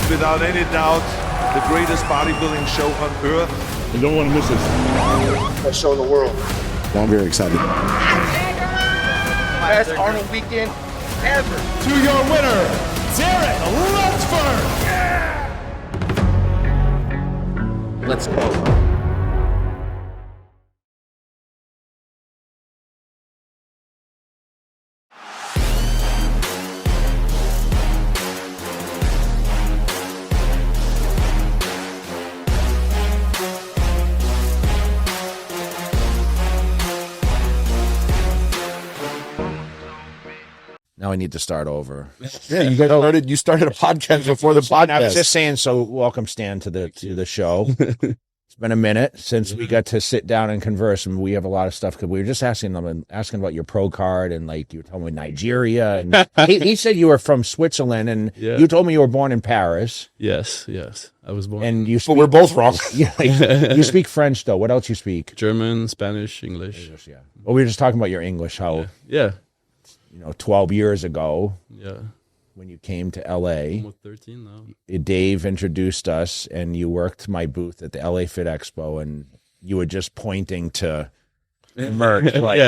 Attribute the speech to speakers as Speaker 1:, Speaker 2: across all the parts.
Speaker 1: without any doubt the greatest bodybuilding show on earth.
Speaker 2: You don't want to miss this.
Speaker 3: Best show in the world.
Speaker 4: Well, I'm very excited.
Speaker 3: Best Arnold weekend ever.
Speaker 2: To your winner, Derek Lunsford.
Speaker 3: Let's go.
Speaker 5: Now I need to start over.
Speaker 4: Yeah, you started a podcast before the podcast.
Speaker 5: I was just saying, so welcome, Stan, to the show. It's been a minute since we got to sit down and converse, and we have a lot of stuff. Cause we were just asking about your pro card, and like you were telling me Nigeria. And he said you were from Switzerland, and you told me you were born in Paris.
Speaker 6: Yes, I was born.
Speaker 5: And you
Speaker 4: But we're both wrong.
Speaker 5: Yeah, you speak French though. What else you speak?
Speaker 6: German, Spanish, English.
Speaker 5: Yeah. Well, we were just talking about your English. How 12 years ago.
Speaker 6: Yeah.
Speaker 5: When you came to LA,
Speaker 6: Almost 13 now.
Speaker 5: Dave introduced us, and you worked my booth at the LA Fit Expo, and you were just pointing to merch. Like,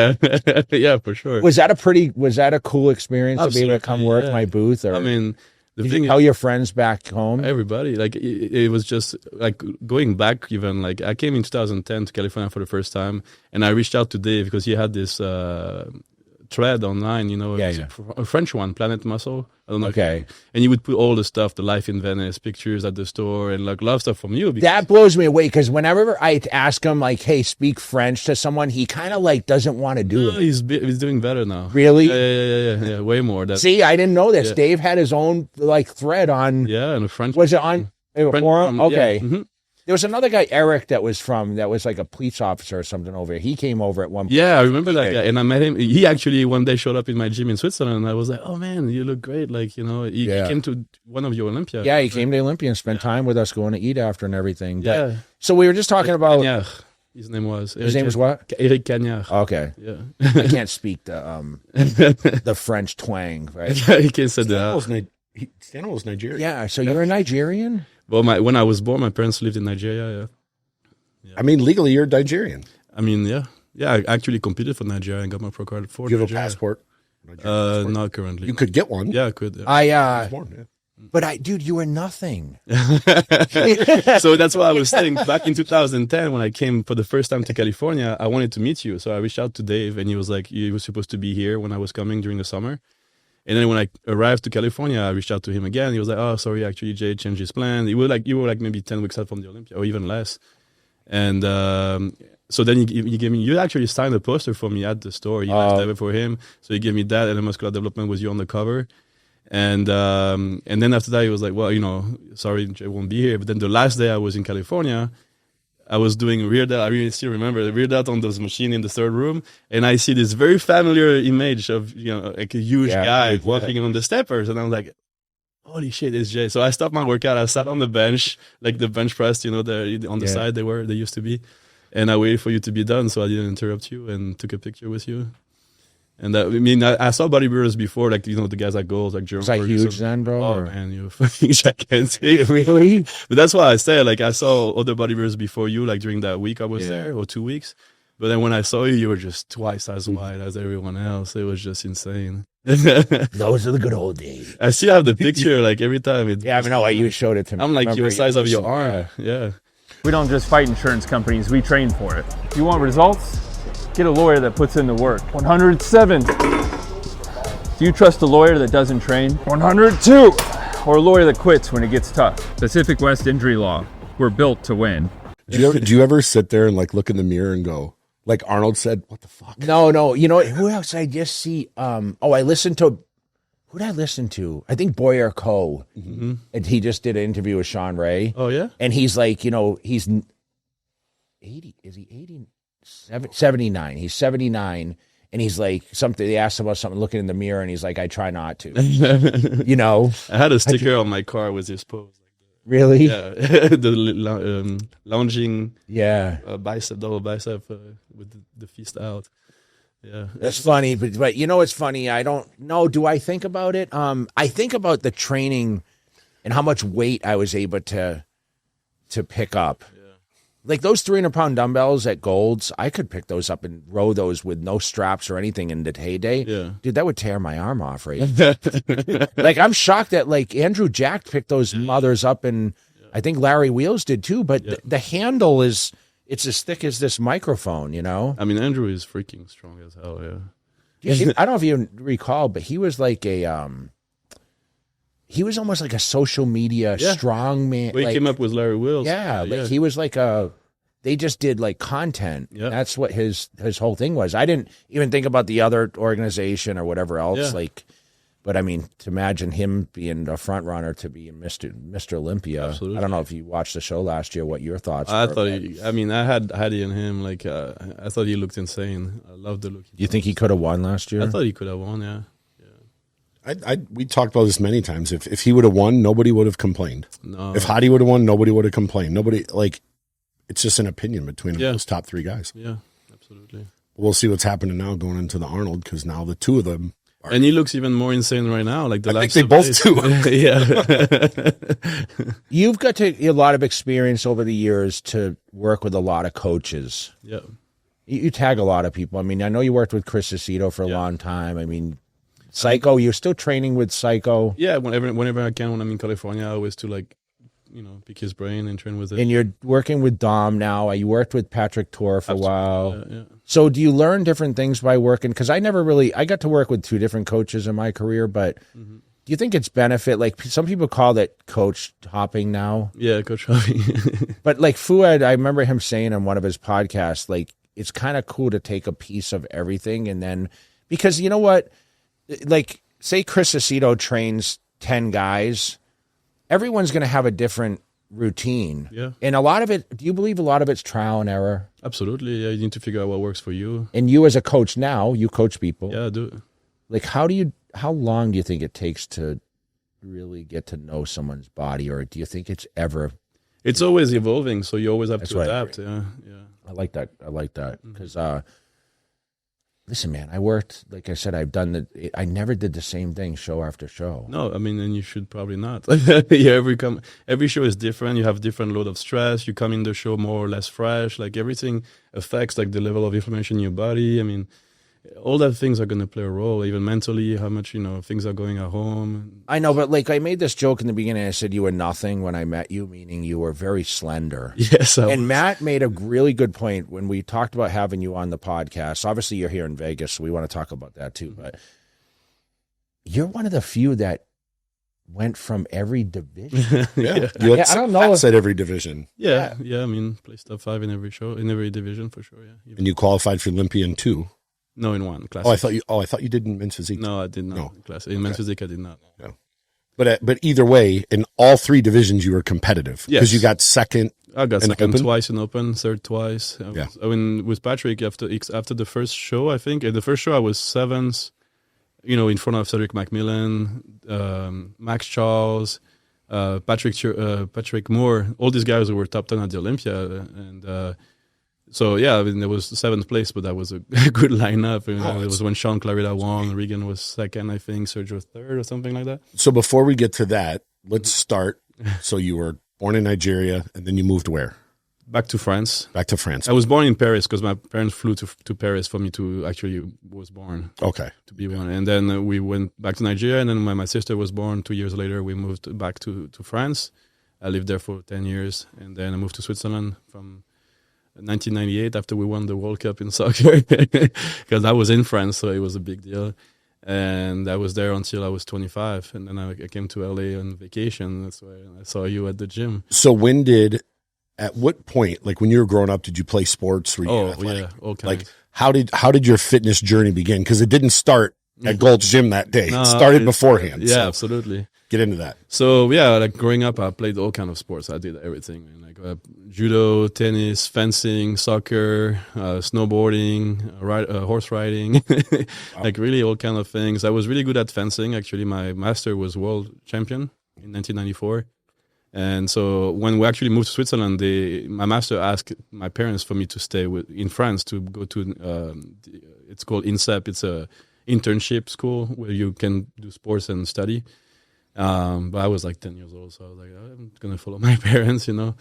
Speaker 6: yeah, for sure.
Speaker 5: Was that a cool experience to be able to come work my booth? Or
Speaker 6: I mean, the
Speaker 5: did
Speaker 6: thing
Speaker 5: you tell your friends back home?
Speaker 6: Everybody, like it was just like going back. Even like I came in 2010 to California for the first time, and I reached out to Dave because he had this thread online, a French one, Planet Muscle. I don't know.
Speaker 5: Okay.
Speaker 6: And you would put all the stuff, the life in Venice, pictures at the store, and like a lot of stuff from you.
Speaker 5: That blows me away because whenever I ask him, like, hey, speak French to someone, he kind of like doesn't want to do it.
Speaker 6: He's doing better now.
Speaker 5: Really?
Speaker 6: Yeah, way more.
Speaker 5: See, I didn't know this.
Speaker 6: Yeah.
Speaker 5: Dave had his own like thread on.
Speaker 6: Yeah, and a French.
Speaker 5: Was it on forum? Okay.
Speaker 6: Yeah. Mm-hmm.
Speaker 5: There was another guy, Eric, that was like a police officer or something over here. He came over at one point.
Speaker 6: Yeah, I remember that guy. And I met him. He actually one day showed up in my gym in Switzerland. And I was like, oh, man, you look great. Like, he came to one of your Olympia.
Speaker 5: Yeah, he came to Olympia and spent time with us going to eat after and everything.
Speaker 6: Yeah.
Speaker 5: So we were just talking about...
Speaker 6: Cagnard. His name was...
Speaker 5: His name was what?
Speaker 6: Eric Cagnard.
Speaker 5: Okay.
Speaker 6: Yeah.
Speaker 5: I can't speak the French twang, right?
Speaker 6: He can't say that.
Speaker 4: Stanimal's Nigerian.
Speaker 5: Yeah, so you're a Nigerian?
Speaker 6: Well, when I was born, my parents lived in Nigeria,
Speaker 4: Yeah. I mean, legally, you're Nigerian.
Speaker 6: I mean, yeah. I actually competed for Nigeria and got my pro card for
Speaker 4: Do you have
Speaker 6: Nigeria.
Speaker 4: a passport?
Speaker 6: Not currently.
Speaker 4: You could get one.
Speaker 6: Yeah, I could. Yeah.
Speaker 5: Dude, you were nothing.
Speaker 6: So that's why I was saying back in 2010 when I came for the first time to California, I wanted to meet you. So I reached out to Dave, and he was like, you were supposed to be here when I was coming during the summer. And then when I arrived to California, I reached out to him again. He was like, oh, sorry, actually, Jay changed his plan. You were like maybe 10 weeks out from the Olympia or even less. And so then he gave me, you actually signed a poster for me at the store. You left it for him. So he gave me that, and the muscular development was you on the cover. And then after that, he was like, well, sorry, Jay won't be here. But then the last day I was in California, I was doing rear delt. I really still remember the rear delt on those machines in the third room. And I see this very familiar image of, like a huge guy walking on the steppers. And I'm like, holy shit, it's Jay. So I stopped my workout. I sat on the bench, like the bench press, on the side they used to be. And I waited for you to be done so I didn't interrupt you and took a picture with you. And I saw bodybuilders before, like, the guys like Goals, like Jerome.
Speaker 5: Was that huge then, bro?
Speaker 6: Oh, man, you're fucking gigantic.
Speaker 5: Really?
Speaker 6: But that's why I say, like, I saw other bodybuilders before you, like, during that week I was there, or 2 weeks. But then when I saw you, you were just twice as wide as everyone else. It was just insane.
Speaker 5: Those are the good old days.
Speaker 6: I still have the picture, like, every time.
Speaker 5: I know, you showed it to me.
Speaker 6: I'm like your size of your arm. Yeah.
Speaker 7: We don't just fight insurance companies, we train for it. If you want results, get a lawyer that puts in the work. 107. Do you trust a lawyer that doesn't train? 102. Or a lawyer that quits when it gets tough. Pacific West Injury Law. We're built to win.
Speaker 4: Do you ever sit there and like look in the mirror and go, like Arnold said, what the fuck?
Speaker 5: No. You know what? Who else I just see? I listened to. Who did I listen to? I think Boyer Coe. Mm-hmm. And he just did an interview with Shawn Ray.
Speaker 6: Oh yeah.
Speaker 5: And he's like, he's 80. Is he 80? 79. He's 79. And he's like, they asked him about something, looking in the mirror, and he's like, I try not to.
Speaker 6: I had a sticker on my car with his pose.
Speaker 5: Really?
Speaker 6: Yeah. The lounging double bicep with the fist out. Yeah.
Speaker 5: That's funny, but it's funny. I don't know. Do I think about it? I think about the training and how much weight I was able to pick up. Like those 300-pound dumbbells at Gold's, I could pick those up and row those with no straps or anything in the heyday.
Speaker 6: Yeah.
Speaker 5: Dude, that would tear my arm off, right? Like, I'm shocked that, like, Andrew Jack picked those mothers up, and I think Larry Wheels did too, but the handle it's as thick as this microphone, you know?
Speaker 6: I mean, Andrew is freaking strong as hell, yeah.
Speaker 5: I don't know if you recall, but he was like he was almost like a social media strong man.
Speaker 6: Well, he came up with Larry Wheels.
Speaker 5: Yeah, like he was like they just did like content.
Speaker 6: Yeah.
Speaker 5: That's what his whole thing was. I didn't even think about the other organization or whatever else.
Speaker 6: Yeah.
Speaker 5: Like, but I mean, to imagine him being a front runner to be Mr. Olympia.
Speaker 6: Absolutely.
Speaker 5: I don't know if you watched the show last year, what your thoughts
Speaker 6: I
Speaker 5: were.
Speaker 6: thought I had Hattie and him, like, I thought he looked insane. I loved the look.
Speaker 5: Do you think he could have won last year?
Speaker 6: I thought he could have won, yeah.
Speaker 4: We talked about this many times. If he would have won, nobody would have complained.
Speaker 6: No.
Speaker 4: If Hadi would have won, nobody would have complained. Nobody, like, it's just an opinion between those top three guys.
Speaker 6: Yeah, absolutely.
Speaker 4: We'll see what's happening now going into the Arnold, because now the two of them are.
Speaker 6: And he looks even more insane right now. Like
Speaker 4: I think they both do.
Speaker 6: Yeah.
Speaker 5: You've got a lot of experience over the years to work with a lot of coaches.
Speaker 6: Yeah.
Speaker 5: You tag a lot of people. I mean, I know you worked with Chris Aceto for a long time. I mean, Psycho, you're still training with Psycho.
Speaker 6: Yeah, whenever I can, when I'm in California, I always to, like, you know, pick his brain and train with it.
Speaker 5: And you're working with Dom now. You worked with Patrick Tor for a while.
Speaker 6: Yeah.
Speaker 5: So do you learn different things by working? Because I got to work with two different coaches in my career, but do you think it's benefit? Like, some people call it coach hopping now.
Speaker 6: Yeah, Coach Hopping.
Speaker 5: But like Fouad, I remember him saying on one of his podcasts, like, it's kind of cool to take a piece of everything. And then, because you know what? Like, say Chris Aceto trains 10 guys, everyone's going to have a different routine.
Speaker 6: Yeah.
Speaker 5: And a lot of it, do you believe a lot of it's trial and error?
Speaker 6: Absolutely. Yeah, you need to figure out what works for you.
Speaker 5: And you as a coach now, you coach people.
Speaker 6: Yeah, I do.
Speaker 5: Like, how long do you think it takes to really get to know someone's body? Or do you think it's ever?
Speaker 6: It's always evolving, so you always have
Speaker 5: That's
Speaker 6: to
Speaker 5: right.
Speaker 6: adapt. Yeah.
Speaker 5: I like that. Because, listen, man, I worked, like I said, I never did the same thing show after show.
Speaker 6: No, I mean, and you should probably not. Every show is different. You have different load of stress. You come in the show more or less fresh. Like, everything affects, like, the level of inflammation in your body. I mean, all that things are going to play a role, even mentally, how much, you know, things are going at home.
Speaker 5: I know, but like, I made this joke in the beginning. I said you were nothing when I met you, meaning you were very slender.
Speaker 6: Yes.
Speaker 5: And Matt made a really good point when we talked about having you on the podcast. Obviously, you're here in Vegas, so we want to talk about that too. But you're one of the few that went from every division.
Speaker 4: Yeah.
Speaker 5: I don't know if
Speaker 4: at every division.
Speaker 6: Yeah. I mean, placed top 5 in every show, in every division for sure. Yeah.
Speaker 4: And you qualified for Olympian too.
Speaker 6: No, in one class.
Speaker 4: I thought you did in men's physique.
Speaker 6: No, I did not.
Speaker 4: No.
Speaker 6: In class. In men's physique, I did not.
Speaker 4: Yeah. But either way, in all three divisions, you were competitive.
Speaker 6: Yes.
Speaker 4: Because you got second.
Speaker 6: I got
Speaker 4: in
Speaker 6: second
Speaker 4: open?
Speaker 6: twice in open, third twice. I mean, with Patrick, after the first show, I think, the first show I was 7th, you know, in front of Cedric McMillan, Max Charles, Patrick Moore, all these guys who were top 10 at the Olympia. And so, yeah, I mean, there was 7th place, but that was a good lineup. You know, it was when Sean Clarida won, Regan was 2nd, I think, Sergio was 3rd or something like that.
Speaker 4: So before we get to that, let's start. So you were born in Nigeria, and then you moved where?
Speaker 6: Back to France.
Speaker 4: Back to France.
Speaker 6: I was born in Paris because my parents flew to Paris for me to actually was born.
Speaker 4: Okay.
Speaker 6: To be born. And then we went back to Nigeria, and then when my sister was born 2 years later, we moved back to France. I lived there for 10 years, and then I moved to Switzerland from 1998 after we won the World Cup in soccer because I was in France, so it was a big deal. And I was there until I was 25, and then I came to LA on vacation. That's why I saw you at the gym.
Speaker 4: So at what point, like when you were growing up, did you play sports? Were you athletic?
Speaker 6: Yeah, all kinds.
Speaker 4: Like how did your fitness journey begin? Because it didn't start at Gold's Gym that day.
Speaker 6: No,
Speaker 4: it started beforehand.
Speaker 6: Yeah,
Speaker 4: so
Speaker 6: absolutely.
Speaker 4: Get into that.
Speaker 6: So yeah, like growing up, I played all kind of sports. I did everything, like judo, tennis, fencing, soccer, snowboarding, horse riding, like really all kind of things. I was really good at fencing. Actually, my master was world champion in 1994. And so when we actually moved to Switzerland, my master asked my parents for me to stay in France to go to, it's called INSEP. It's a internship school where you can do sports and study. But I was like 10 years old, so I was like, I'm gonna follow my parents, you know.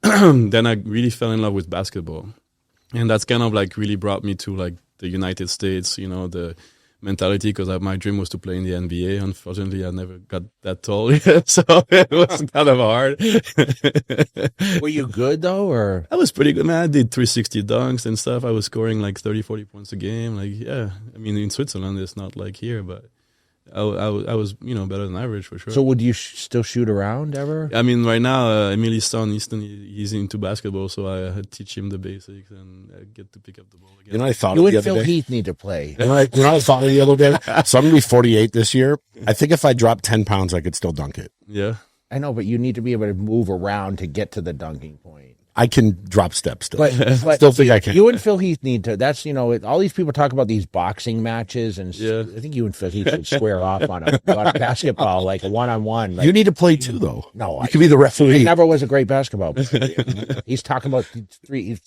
Speaker 6: Then I really fell in love with basketball, and that's kind of like really brought me to like the United States, you know, the mentality, because my dream was to play in the NBA. Unfortunately, I never got that tall yet, so it was kind of hard.
Speaker 5: Were you good though, or?
Speaker 6: I was pretty good, man. I did 360 dunks and stuff. I was scoring like 30, 40 points a game. Like, yeah, I mean, in Switzerland, it's not like here, but I was, you know, better than average for sure.
Speaker 5: So would you still shoot around ever?
Speaker 6: I mean, right now, Emily's son, Easton, he's into basketball, so I teach him the basics and I get to pick up the ball again.
Speaker 4: You know, I thought
Speaker 5: You
Speaker 4: of the
Speaker 5: and
Speaker 4: other
Speaker 5: Phil
Speaker 4: day.
Speaker 5: Heath need to play.
Speaker 4: You know, I thought of the other day. So I'm gonna be 48 this year. I think if I dropped 10 pounds, I could still dunk it.
Speaker 6: Yeah.
Speaker 5: I know, but you need to be able to move around to get to the dunking point.
Speaker 4: I can drop steps still.
Speaker 5: But
Speaker 4: Still think I can.
Speaker 5: You and Phil Heath need to. That's, you know, all these people talk about these boxing matches, and
Speaker 6: Yeah.
Speaker 5: I think you and Phil Heath should square off on a basketball, like a one-on-one. Like,
Speaker 4: You need to play too, though.
Speaker 5: No,
Speaker 4: you can be the
Speaker 5: he
Speaker 4: referee.
Speaker 5: never was a great basketball player. He's talking about 30,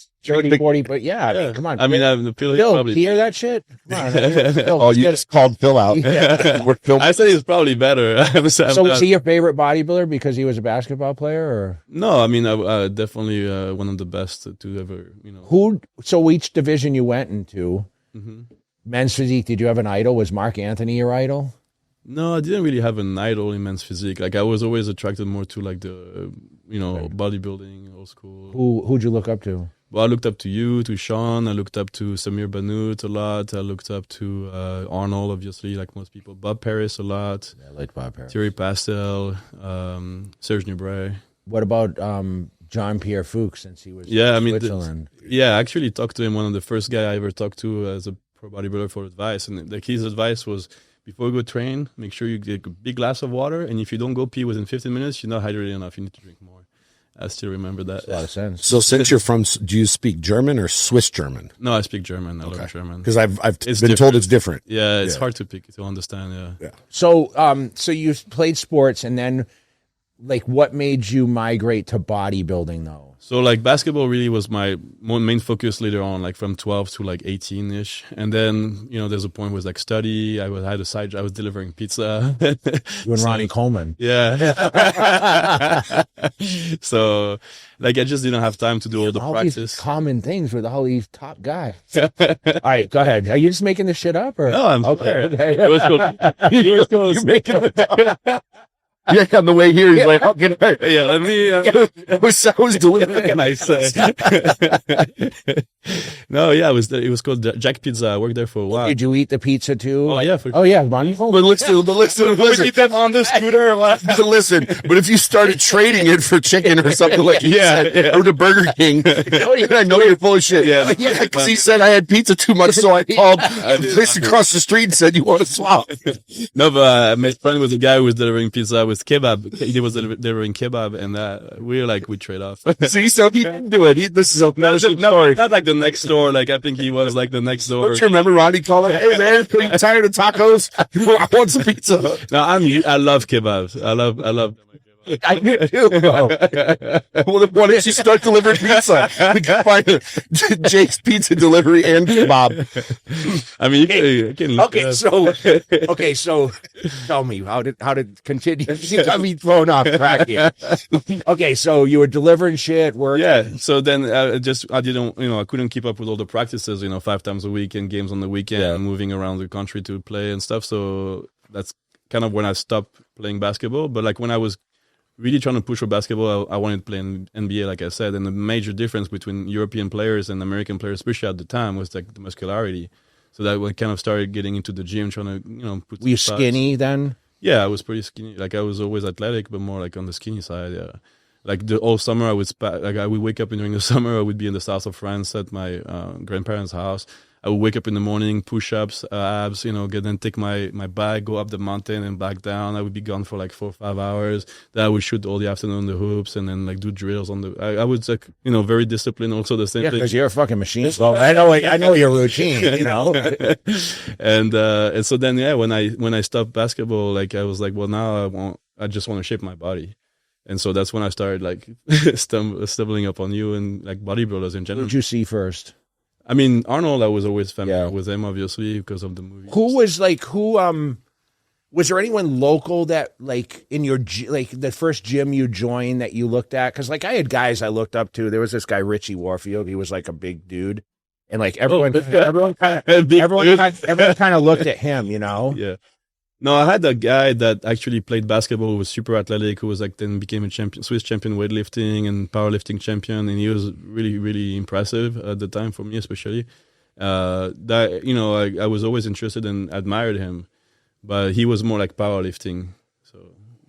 Speaker 5: 40, but yeah, I mean, come on.
Speaker 6: I mean, I'm
Speaker 5: Phil,
Speaker 6: probably.
Speaker 5: hear that shit? Come on. Phil,
Speaker 4: Oh, you just called Phil out.
Speaker 5: Yeah.
Speaker 4: We're filming.
Speaker 6: I said he's probably better.
Speaker 5: So was he your favorite bodybuilder because he was a basketball player, or
Speaker 6: No, I mean, I definitely one of the best to ever, you know.
Speaker 5: who? So each division you went into,
Speaker 6: Mm-hmm.
Speaker 5: men's physique. Did you have an idol? Was Mark Anthony your idol?
Speaker 6: No, I didn't really have an idol in men's physique. Like, I was always attracted more to like the, you know, bodybuilding, old school.
Speaker 5: Who'd you look up to?
Speaker 6: Well, I looked up to you, to Shawn. I looked up to Samir Bannout a lot. I looked up to Arnold, obviously, like most people. Bob Paris a lot.
Speaker 5: I like Bob Harris.
Speaker 6: Thierry Pastel, Serge Nubret.
Speaker 5: What about John Pierre Fuchs, since he was
Speaker 6: Yeah, I
Speaker 5: in
Speaker 6: mean,
Speaker 5: Switzerland?
Speaker 6: Yeah, I actually talked to him. One of the first guy I ever talked to as a pro bodybuilder for advice, and like his advice was, before you go train, make sure you get a big glass of water, and if you don't go pee within 15 minutes, you're not hydrated enough. You need to drink more. I still remember that.
Speaker 5: A lot of sense.
Speaker 4: So since you're from, do you speak German or Swiss German?
Speaker 6: No, I speak German. I learn German.
Speaker 4: Because I've
Speaker 6: It's
Speaker 4: been told
Speaker 6: different.
Speaker 4: it's different.
Speaker 6: Yeah, it's
Speaker 4: Yeah.
Speaker 6: hard to understand. Yeah.
Speaker 5: So, so you played sports, and then, like, what made you migrate to bodybuilding, though?
Speaker 6: So like basketball really was my main focus later on, like from 12 to like 18-ish. And then, you know, there's a point where it was like study. I had a side job. I was delivering pizza.
Speaker 5: You and Ronnie Coleman.
Speaker 6: Yeah. So like I just didn't have time to do all the
Speaker 5: All
Speaker 6: practice.
Speaker 5: these common things with all these top guys. All right, go ahead. Are you just making this shit up, or
Speaker 6: No, I'm
Speaker 5: okay?
Speaker 6: It was cool.
Speaker 5: You're making it.
Speaker 4: Yeah, on the way here, he's like, "I'll get it."
Speaker 6: Yeah, let me.
Speaker 4: I was delivering.
Speaker 6: What can I say? No, yeah, it was called Jack Pizza. I worked there for a while.
Speaker 5: Did you eat the pizza too?
Speaker 6: Oh yeah, for
Speaker 5: Oh yeah, Ronnie Coleman.
Speaker 4: But listen.
Speaker 6: them on the scooter.
Speaker 4: But listen, but if you started trading it for chicken or something like you said, or to Burger King, I know you're full of shit.
Speaker 6: Yeah.
Speaker 4: Because he said I had pizza too much, so I called the place across the street and said, "You want to swap?"
Speaker 6: No, but my friend was a guy who was delivering pizza with kebab. He was delivering kebab, and we trade off.
Speaker 4: See, so he didn't do it. This is a story.
Speaker 6: Not like the next door. Like I think he was like the next door.
Speaker 4: Don't you remember Ronnie calling? "Hey man, are you tired of tacos? I want some pizza."
Speaker 6: No, I love kebabs. I love.
Speaker 5: I do too. Bro.
Speaker 4: Well, then why don't you start delivering pizza? We can find Jake's Pizza Delivery and Kebab.
Speaker 6: I mean, you can look it up.
Speaker 5: Okay, so tell me how did continue? You got me thrown off track here. Okay, so you were delivering shit, work.
Speaker 6: Yeah. So then I didn't, I couldn't keep up with all the practices, 5 times a week and games on the weekend and moving around the country to play and stuff. So that's kind of when I stopped playing basketball. But like when I was really trying to push for basketball, I wanted to play in NBA, like I said. And the major difference between European players and American players, especially at the time, was like the muscularity. So that we kind of started getting into the gym, trying to, put.
Speaker 5: Were you
Speaker 6: some
Speaker 5: skinny then?
Speaker 6: Yeah, I was pretty skinny. Like I was always athletic, but more like on the skinny side. Yeah. Like the whole summer, I would wake up, and during the summer, I would be in the south of France at my grandparents' house. I would wake up in the morning, push-ups, abs, then take my bag, go up the mountain and back down. I would be gone for like 4 or 5 hours. Then I would shoot all the afternoon on the hoops and then like do drills on the. I was like, very disciplined. Also the same
Speaker 5: Yeah,
Speaker 6: thing.
Speaker 5: because you're a fucking machine. So I know your routine.
Speaker 6: And so then when I stopped basketball, like I was like, well, now I just want to shape my body. And so that's when I started like stumbling up on you and like bodybuilders in
Speaker 5: Who
Speaker 6: general.
Speaker 5: did you see first?
Speaker 6: I mean, Arnold, I was always familiar with him, obviously, because of the movie.
Speaker 5: Who Was there anyone local that, like, in your, like, the first gym you joined that you looked at? Because, like, I had guys I looked up to. There was this guy, Richie Warfield. He was, like, a big dude. And, like, everyone kind of looked at him, you know?
Speaker 6: Yeah. No, I had a guy that actually played basketball, who was super athletic, who was like then became a champion, Swiss champion weightlifting and powerlifting champion, and he was really, really impressive at the time for me, especially. That, you know, I was always interested and admired him, but he was more like powerlifting. So,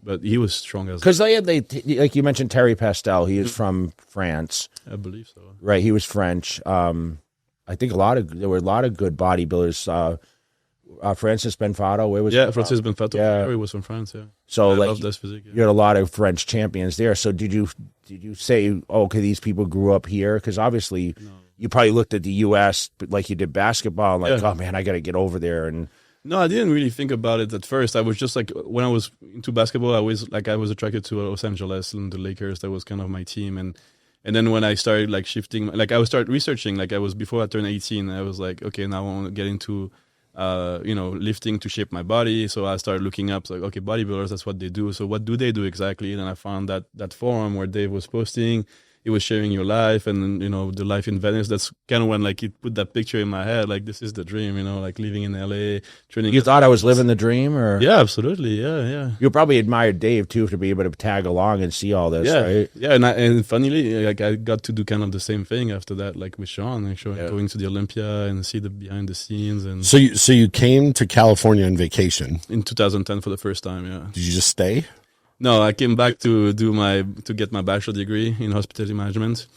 Speaker 6: but he was strong as.
Speaker 5: Because like you mentioned, Terry Pastel. He is from France,
Speaker 6: I believe so.
Speaker 5: right? He was French. I think there were a lot of good bodybuilders. Francis Benfato, where was he from?
Speaker 6: Francis Benfato.
Speaker 5: Yeah.
Speaker 6: He was from France. Yeah.
Speaker 5: So
Speaker 6: I
Speaker 5: like
Speaker 6: love this physique. Yeah.
Speaker 5: you had a lot of French champions there. So did you say, oh, okay, these people grew up here? Because obviously you probably looked at the U.S. like you did basketball, and like, oh man, I got to get over there. And
Speaker 6: no, I didn't really think about it at first. I was just like, when I was into basketball, I was attracted to Los Angeles and the Lakers. That was kind of my team. And then when I started like shifting, like I started researching, like before I turned 18, I was like, okay, now I want to get into lifting to shape my body. So I started looking up, like, okay, bodybuilders, that's what they do. So what do they do exactly? And then I found that forum where Dave was posting. He was sharing your life and, you know, the life in Venice. That's kind of when, like, it put that picture in my head, like, this is the dream, you know, like living in LA, training.
Speaker 5: you thought I was living the dream, or
Speaker 6: Yeah, absolutely. Yeah.
Speaker 5: you probably admired Dave too to be able to tag along and see all this, right?
Speaker 6: Yeah, and funnily, like, I got to do kind of the same thing after that, like with Shawn, actually, going to the Olympia and see the behind the scenes. And
Speaker 4: So you came to California on vacation.
Speaker 6: in 2010 for the first time, yeah.
Speaker 4: Did you just stay?
Speaker 6: No, I came back to get my bachelor degree in hospitality management,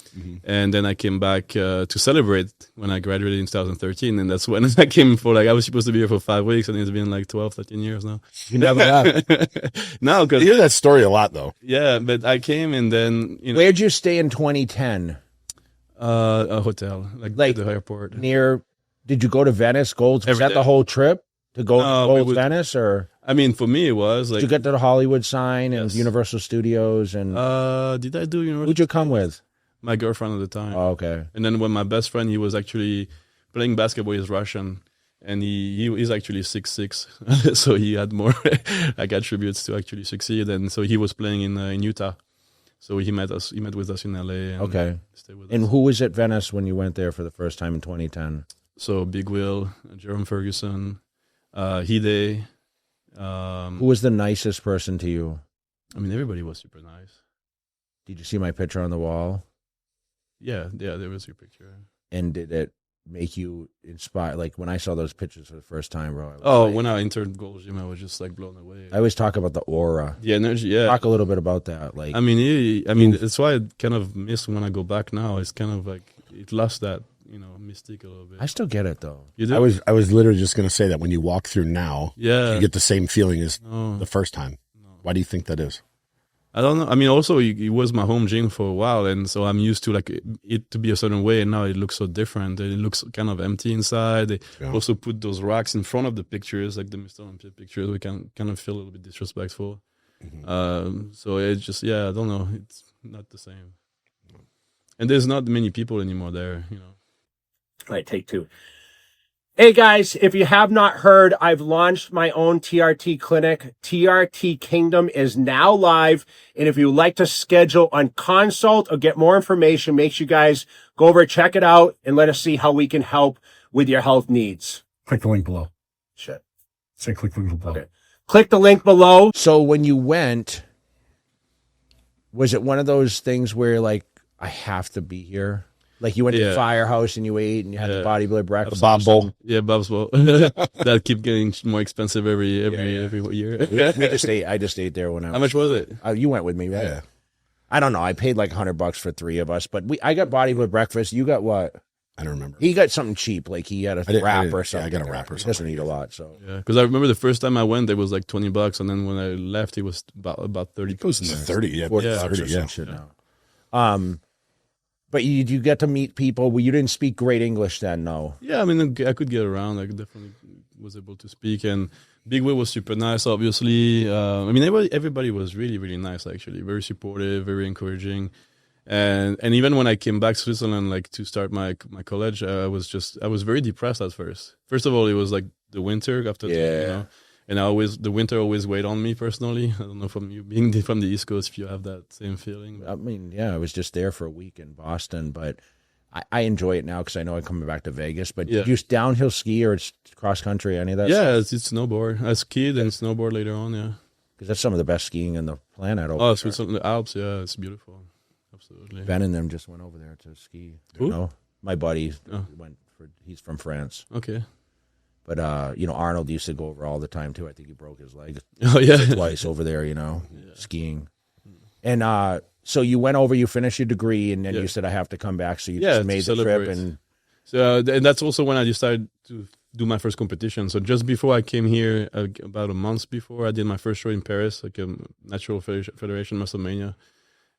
Speaker 6: and then I came back to celebrate when I graduated in 2013, and that's when I came for, like, I was supposed to be here for 5 weeks, and it's been like 12, 13 years now.
Speaker 5: You never left.
Speaker 6: No,
Speaker 4: I
Speaker 6: because
Speaker 4: hear that story a lot, though.
Speaker 6: yeah, but I came and then, you know,
Speaker 5: Where'd you stay in 2010?
Speaker 6: a hotel, like the airport.
Speaker 5: Did you go to Venice? Was
Speaker 6: Every
Speaker 5: that
Speaker 6: day.
Speaker 5: the whole trip to go
Speaker 6: No,
Speaker 5: to
Speaker 6: we
Speaker 5: Gold's
Speaker 6: would-
Speaker 5: Venice, or
Speaker 6: I mean, for me, it was like.
Speaker 5: did you get to the Hollywood sign and
Speaker 6: Yes.
Speaker 5: Universal Studios? And
Speaker 6: Did I do university?
Speaker 5: who'd you come with?
Speaker 6: My girlfriend at the time.
Speaker 5: Oh, okay.
Speaker 6: And then when my best friend, he was actually playing basketball. He's Russian, and he's actually 6'6", so he had more like attributes to actually succeed. And so he was playing in Utah. So he met with us in LA. And
Speaker 5: Okay.
Speaker 6: stayed with
Speaker 5: And
Speaker 6: us.
Speaker 5: who was at Venice when you went there for the first time in 2010?
Speaker 6: So Big Will, Jerome Ferguson, Hide.
Speaker 5: Who was the nicest person to you?
Speaker 6: I mean, everybody was super nice.
Speaker 5: Did you see my picture on the wall?
Speaker 6: Yeah, there was your picture.
Speaker 5: And did it make you inspired? Like when I saw those pictures for the first time, bro. I was like-
Speaker 6: When I entered Gold Gym, I was just like blown away.
Speaker 5: I always talk about the aura.
Speaker 6: The energy, yeah.
Speaker 5: Talk a little bit about that. Like,
Speaker 6: I mean, that's why I kind of miss when I go back now. It's kind of like it lost that, you know, mystique a little bit.
Speaker 5: I still get it though.
Speaker 6: You do?
Speaker 4: I was literally just going to say that when you walk through now,
Speaker 6: Yeah.
Speaker 4: you get the same feeling as
Speaker 6: No.
Speaker 4: the first time. Why do you think that is?
Speaker 6: I don't know. I mean, also it was my home gym for a while, and so I'm used to like it to be a certain way, and now it looks so different. It looks kind of empty inside. They also put those racks in front of the pictures, like the Mr. Olympia pictures. We can kind of feel a little bit disrespectful. So it's just, I don't know. It's not the same. And there's not many people anymore there, you know.
Speaker 5: All right, take two. Hey guys, if you have not heard, I've launched my own TRT clinic. TRT Kingdom is now live. And if you'd like to schedule on consult or get more information, make sure you guys go over, check it out, and let us see how we can help with your health needs.
Speaker 2: Click the link below.
Speaker 5: Shit.
Speaker 2: Say click the link below.
Speaker 5: Okay. Click the link below. So when you went, was it one of those things where like, I have to be here? Like you went to the firehouse and you ate and you had the bodybuilder breakfast.
Speaker 4: Bob Bowl.
Speaker 6: Yeah, Bob's Bowl. That keep getting more expensive every year.
Speaker 5: I just ate there when I was.
Speaker 6: How much was it?
Speaker 5: You went with me, right?
Speaker 4: Yeah.
Speaker 5: I don't know. I paid like $100 for 3 of us, but I got bodybuilder breakfast. You got what?
Speaker 4: I don't remember.
Speaker 5: He got something cheap, like he had a wrap or something.
Speaker 4: I got a wrap or
Speaker 5: He doesn't
Speaker 4: something.
Speaker 5: eat a lot, so.
Speaker 6: Yeah, because I remember the first time I went, it was like $20, and then when I left, it was about 30.
Speaker 4: It goes into 30, yeah.
Speaker 5: 40
Speaker 6: Yeah.
Speaker 5: bucks or
Speaker 4: 30, yeah.
Speaker 5: some shit now. But you get to meet people. Well, you didn't speak great English then, no.
Speaker 6: Yeah, I mean, I could get around. I definitely was able to speak, and Big Will was super nice, obviously. I mean, everybody was really, really nice, actually. Very supportive, very encouraging. And even when I came back to Switzerland, like to start my college, I was very depressed at first. First of all, it was like the winter after, you know. And the winter always weighed on me personally. I don't know from you being from the East Coast if you have that same feeling.
Speaker 5: I mean, yeah, I was just there for a week in Boston, but I enjoy it now because I know I'm coming back to Vegas. But
Speaker 6: Yeah.
Speaker 5: did you downhill ski or it's cross country, any of that?
Speaker 6: Yeah, it's snowboard. I skied and snowboard later on, yeah.
Speaker 5: Because that's some of the best skiing in the planet. Over
Speaker 6: Oh,
Speaker 5: there.
Speaker 6: Switzerland, the Alps, yeah, it's beautiful. Absolutely.
Speaker 5: Ben and them just went over there to ski.
Speaker 6: Who?
Speaker 5: You know, my buddy
Speaker 6: Oh.
Speaker 5: he's from France.
Speaker 6: Okay.
Speaker 5: But, Arnold used to go over all the time, too. I think he broke his leg
Speaker 6: Oh, yeah.
Speaker 5: twice over there, skiing. And so you went over, you finished your degree, and then you said, I have to come back. So you just
Speaker 6: to
Speaker 5: made the trip.
Speaker 6: celebrate.
Speaker 5: And
Speaker 6: So and that's also when I decided to do my first competition. So just before I came here, about a month before, I did my first show in Paris, like a Natural Federation WrestleMania.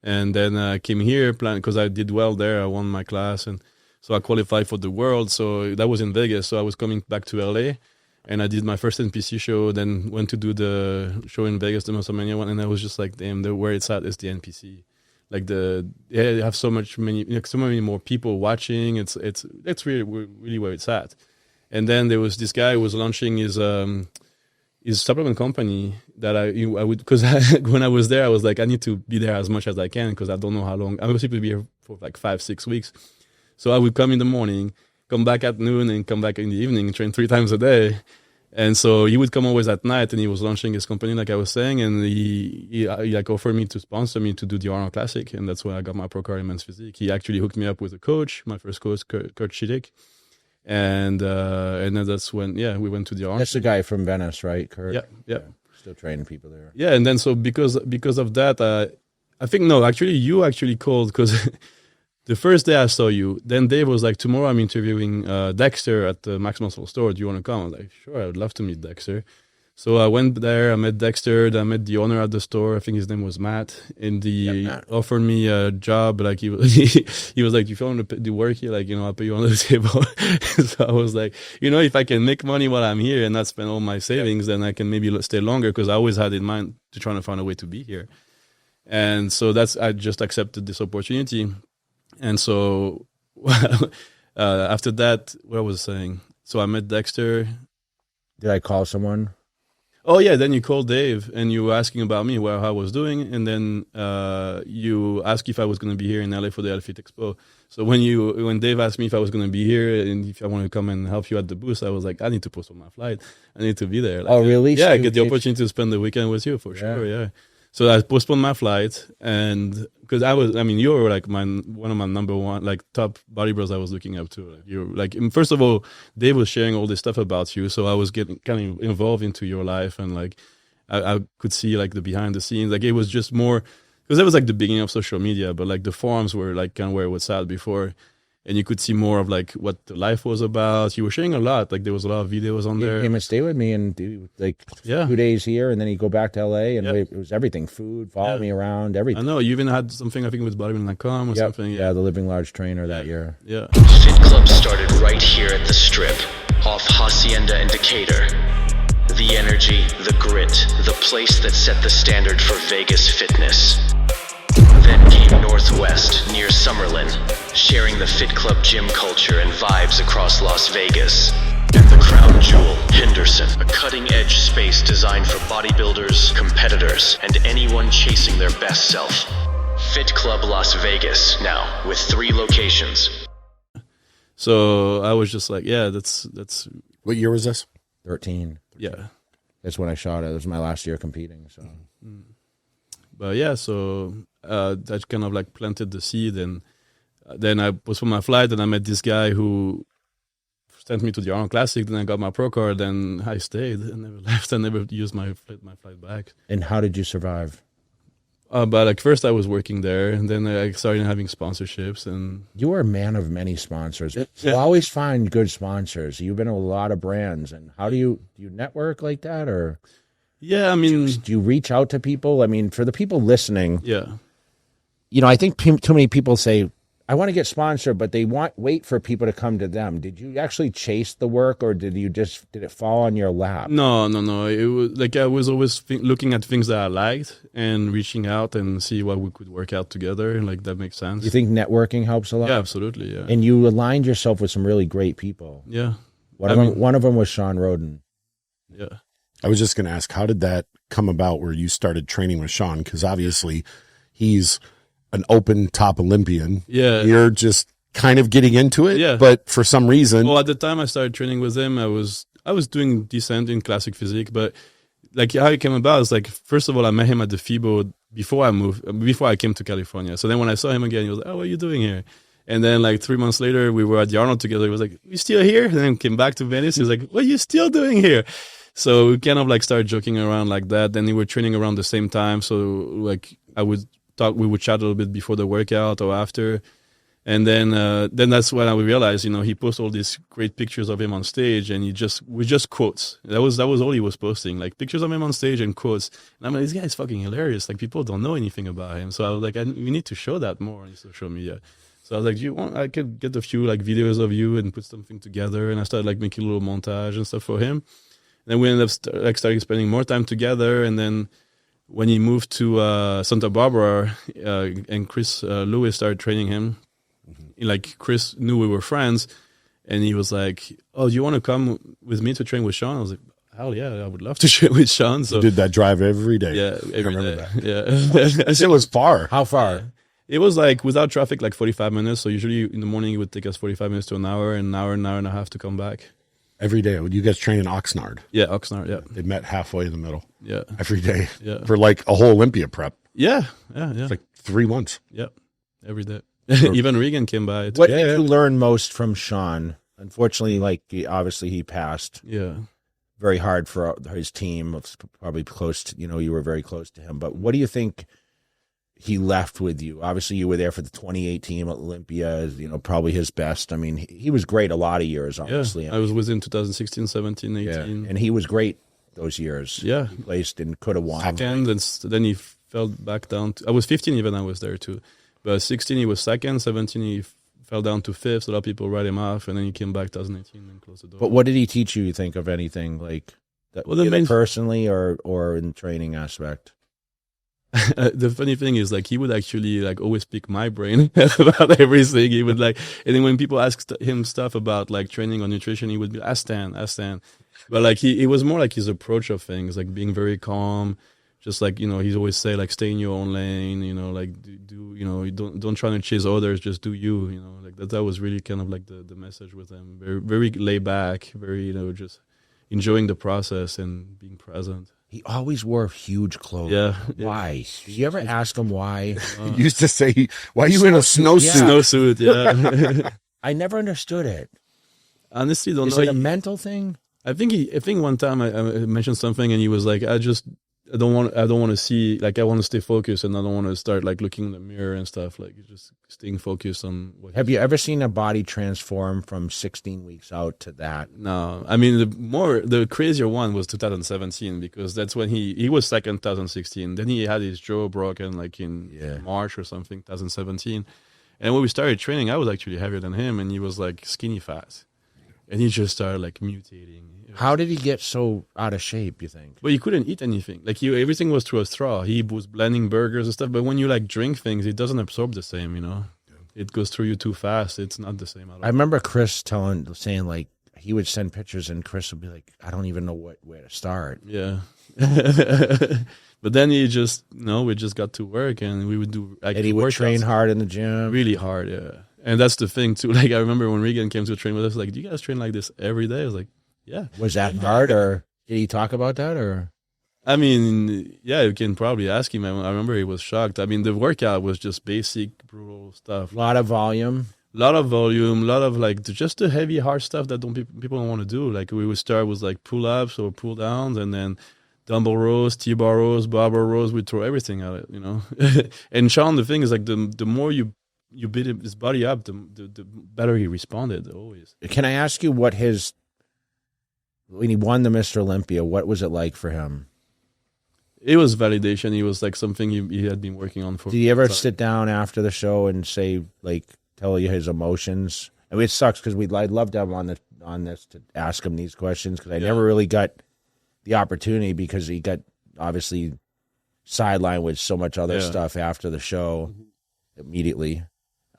Speaker 6: And then I came here because I did well there. I won my class, and so I qualified for the world. So that was in Vegas. So I was coming back to LA, and I did my first NPC show. Then went to do the show in Vegas, the WrestleMania one, and I was just like, damn, where it's at is the NPC. Like they have so many more people watching. It's really where it's at. And then there was this guy who was launching his supplement company that I would, because when I was there, I was like, I need to be there as much as I can because I don't know how long. I'm supposed to be here for like 5-6 weeks. So I would come in the morning, come back at noon, and come back in the evening and train 3 times a day. And so he would come always at night, and he was launching his company, like I was saying, and he like offered me to sponsor me to do the Arnold Classic, and that's when I got my pro card in men's physique. He actually hooked me up with a coach, my first coach, Kurt Schidik. And then that's when we went to the Arnold.
Speaker 5: that's the guy from Venice, right, Kurt?
Speaker 6: Yeah.
Speaker 5: Still training people there.
Speaker 6: Yeah, and then so because of that, I think you actually called because the first day I saw you, then Dave was like, tomorrow I'm interviewing Dexter at the Max Muscle store. Do you want to come? I was like, sure, I would love to meet Dexter. So I went there, I met Dexter, then I met the owner at the store. I think his name was Matt. And he offered me a job. Like he was like, if you want to do work here, like, I'll put you on the table. So I was like, if I can make money while I'm here and not spend all my savings, then I can maybe stay longer because I always had in mind to try to find a way to be here. And so I just accepted this opportunity. And so after that, what was I saying? So I met Dexter.
Speaker 5: Did I call someone?
Speaker 6: Oh, yeah. Then you called Dave and you were asking about me, how I was doing. And then you asked if I was going to be here in LA for the LFit Expo. So when Dave asked me if I was going to be here and if I wanted to come and help you at the booth, I was like, I need to postpone my flight. I need to be there. Like,
Speaker 5: oh, really?
Speaker 6: Yeah,
Speaker 5: So
Speaker 6: get the opportunity to spend the weekend with you for sure. Yeah. So I postponed my flight, and because you were like one of my number one, like top bodybuilders I was looking up to. Like you're like, first of all, Dave was sharing all this stuff about you, so I was getting kind of involved into your life, and like I could see like the behind the scenes. Like it was just more because that was like the beginning of social media, but like the forums were like kind of where it was at before. And you could see more of like what the life was about. You were sharing a lot. Like there was a lot of videos on there.
Speaker 5: He came and stay with me and do like 2 days here, and then he'd go back to LA, and it was everything: food, follow me around, everything.
Speaker 6: I know you even had something I think with bodybuilding.com or something.
Speaker 5: Yeah, the Living Large trainer that year.
Speaker 6: Yeah.
Speaker 8: Fit Club started right here at the Strip, off Hacienda and Decatur. The energy, the grit, the place that set the standard for Vegas fitness. Then came Northwest, near Summerlin, sharing the Fit Club gym culture and vibes across Las Vegas. And the crown jewel, Henderson, a cutting-edge space designed for bodybuilders, competitors, and anyone chasing their best self. Fit Club Las Vegas, now with 3 locations.
Speaker 6: So I was just like, yeah, that's.
Speaker 4: What year was this?
Speaker 5: 13.
Speaker 6: Yeah.
Speaker 5: That's when I shot it. It was my last year competing. So,
Speaker 6: But yeah, so that kind of like planted the seed, and then I postponed my flight, and I met this guy who sent me to the Arnold Classic. Then I got my pro card, and I stayed and never left. I never used my flight back.
Speaker 5: and how did you survive?
Speaker 6: But like first I was working there, and then I started having sponsorships, and
Speaker 5: You are a man of many sponsors. You always find good sponsors. You've been to a lot of brands, and how do you network like that, or
Speaker 6: yeah, I mean,
Speaker 5: do you reach out to people? I mean, for the people listening,
Speaker 6: yeah.
Speaker 5: I think too many people say, I want to get sponsored, but they wait for people to come to them. Did you actually chase the work, or did it fall on your lap?
Speaker 6: No. It was like I was always looking at things that I liked and reaching out and see what we could work out together. Like that makes sense.
Speaker 5: You think networking helps a lot?
Speaker 6: Yeah, absolutely. Yeah.
Speaker 5: And you aligned yourself with some really great people.
Speaker 6: Yeah.
Speaker 5: One of them was Shawn Rhoden.
Speaker 6: Yeah.
Speaker 4: I was just going to ask, how did that come about where you started training with Shawn? Because obviously he's an open top Olympian.
Speaker 6: Yeah.
Speaker 4: You're just kind of getting into it.
Speaker 6: Yeah.
Speaker 4: But for some reason.
Speaker 6: Well, at the time I started training with him, I was doing decent in classic physique, but like how it came about is like, first of all, I met him at the FIBO before I came to California. So then when I saw him again, he was like, oh, what are you doing here? And then like 3 months later, we were at the Arnold together. He was like, you still here? And then came back to Venice. He was like, what are you still doing here? So we kind of like started joking around like that. Then we were training around the same time. So like we would chat a little bit before the workout or after. And then that's when I realized, he posts all these great pictures of him on stage, and we just quotes. That was all he was posting, like pictures of him on stage and quotes. And I'm like, this guy's fucking hilarious. Like people don't know anything about him. So I was like, we need to show that more on social media. So I was like, I could get a few like videos of you and put something together. And I started like making a little montage and stuff for him. Then we ended up starting spending more time together. And then when he moved to Santa Barbara, and Chris Lewis started training him, like Chris knew we were friends, and he was like, oh, do you want to come with me to train with Shawn? I was like, hell yeah, I would love to train with Shawn. So
Speaker 4: you did that drive every day.
Speaker 6: Yeah, every day.
Speaker 4: That. Yeah. It was far.
Speaker 5: How far?
Speaker 6: It was like without traffic, like 45 minutes. So usually in the morning it would take us 45 minutes to an hour and a half to come back.
Speaker 4: Every day. You guys train in Oxnard.
Speaker 6: Yeah, Oxnard, yeah.
Speaker 4: They met halfway in the middle.
Speaker 6: Yeah.
Speaker 4: Every day.
Speaker 6: Yeah.
Speaker 4: For like a whole Olympia prep.
Speaker 6: Yeah.
Speaker 4: It's like 3 months.
Speaker 6: Yeah. Every day. Even Regan came by.
Speaker 5: What did you learn most from Shawn? Unfortunately, obviously he passed.
Speaker 6: Yeah.
Speaker 5: Very hard for his team. Probably close to, you were very close to him. But what do you think he left with you? Obviously, you were there for the 2018 Olympia, probably his best. I mean, he was great a lot of years, honestly.
Speaker 6: Yeah. I was with him 2016, 17, 18.
Speaker 5: Yeah. And he was great those years.
Speaker 6: Yeah.
Speaker 5: He placed and could have won.
Speaker 6: Second, and then he fell back down. I was 15 even, I was there too. But 16, he was second. 17, he fell down to fifth. A lot of people write him off, and then he came back 2018 and closed the door.
Speaker 5: But what did he teach you think of anything like that?
Speaker 6: Well, the main
Speaker 5: personally or in the training aspect?
Speaker 6: The funny thing is, like, he would actually like always pick my brain about everything. He would like, and then when people asked him stuff about like training or nutrition, he would be ask Stan. But like it was more like his approach of things, like being very calm. Just like, he's always say like, stay in your own lane, like do you don't try to chase others, just do you, like that was really kind of like the message with him. Very, very laid back, very, just enjoying the process and being present.
Speaker 5: He always wore huge clothes.
Speaker 6: Yeah.
Speaker 5: Why? Did you ever ask him why?
Speaker 4: He used to say, why are you in a snowsuit?
Speaker 6: Yeah. Snowsuit, yeah.
Speaker 5: I never understood it.
Speaker 6: Honestly, don't
Speaker 5: know. Is it a mental thing?
Speaker 6: I think one time I mentioned something and he was like, I don't want to see, like, I want to stay focused and I don't want to start like looking in the mirror and stuff, like just staying focused on what.
Speaker 5: Have you ever seen a body transform from 16 weeks out to that?
Speaker 6: No, I mean the crazier one was 2017 because that's when he was second 2016. Then he had his jaw broken like in March or something 2017. And when we started training, I was actually heavier than him and he was like skinny fat. And he just started like mutating.
Speaker 5: How did he get so out of shape, you think?
Speaker 6: Well, he couldn't eat anything. Like everything was through a straw. He was blending burgers and stuff. But when you like drink things, it doesn't absorb the same, Yeah. It goes through you too fast. It's not the same at all.
Speaker 5: I remember Chris saying like, he would send pictures and Chris would be like, I don't even know where to start.
Speaker 6: Yeah. But then we just got to work and we would do like,
Speaker 5: and he would train hard in the gym.
Speaker 6: Really hard, yeah. And that's the thing too. Like I remember when Regan came to train with us, like, do you guys train like this every day? I was like, yeah.
Speaker 5: Was that hard, or did he talk about that, or?
Speaker 6: I mean, yeah, you can probably ask him. I remember he was shocked. I mean, the workout was just basic, brutal stuff.
Speaker 5: A lot of volume.
Speaker 6: A lot of like just the heavy, hard stuff that people don't want to do. Like we would start with like pull-ups or pull-downs, and then dumbbell rows, T-bar rows, barbell rows. We'd throw everything at it, And Shawn, the thing is like the more you beat his body up, the better he responded always.
Speaker 5: Can I ask you when he won the Mr. Olympia, what was it like for him?
Speaker 6: It was validation. It was like something he had been working on for.
Speaker 5: Did he ever sit down after the show and say, like, tell you his emotions? I mean, it sucks because I'd love to have him on this to ask him these questions because I never really got the opportunity because he got obviously sidelined with so much other stuff after the show immediately.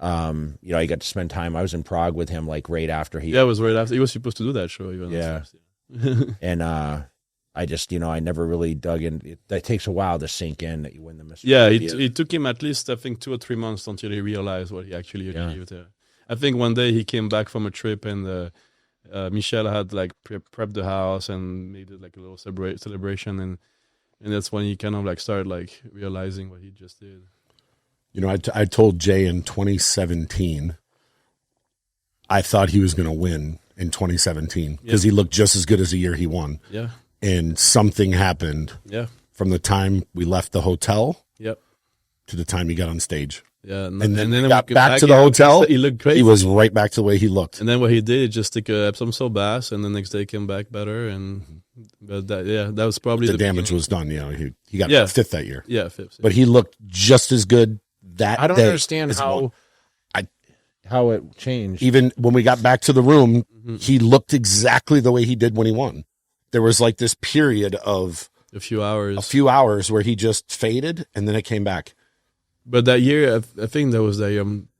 Speaker 5: I got to spend time. I was in Prague with him like right after he.
Speaker 6: Yeah, it was right after. He was supposed to do that show even.
Speaker 5: Yeah. And I just, I never really dug in. That takes a while to sink in that you win the Mr.
Speaker 6: Yeah,
Speaker 5: Olympia.
Speaker 6: it took him at least, I think, 2 or 3 months until he realized what he actually achieved. I think one day he came back from a trip and Michelle had like prepped the house and made it like a little celebration, and that's when he kind of like started like realizing what he just did.
Speaker 4: I told Jay in 2017, I thought he was going to win in 2017 because he looked just as good as the year he won.
Speaker 6: Yeah.
Speaker 4: And something happened from the time we left the hotel to the time he got on stage.
Speaker 6: Yeah.
Speaker 4: And then we got back to the hotel.
Speaker 6: He looked great.
Speaker 4: He was right back to the way he looked.
Speaker 6: And then what he did, he just took a Epsom salt bath, and the next day came back better. But that was probably
Speaker 4: the damage was done. He got fifth that year.
Speaker 6: Yeah, fifth.
Speaker 4: But he looked just as good that
Speaker 5: I don't
Speaker 4: day
Speaker 5: understand how it changed.
Speaker 4: Even when we got back to the room, he looked exactly the way he did when he won. There was like this period of
Speaker 6: a few hours
Speaker 4: where he just faded, and then it came back.
Speaker 6: But that year, I think there was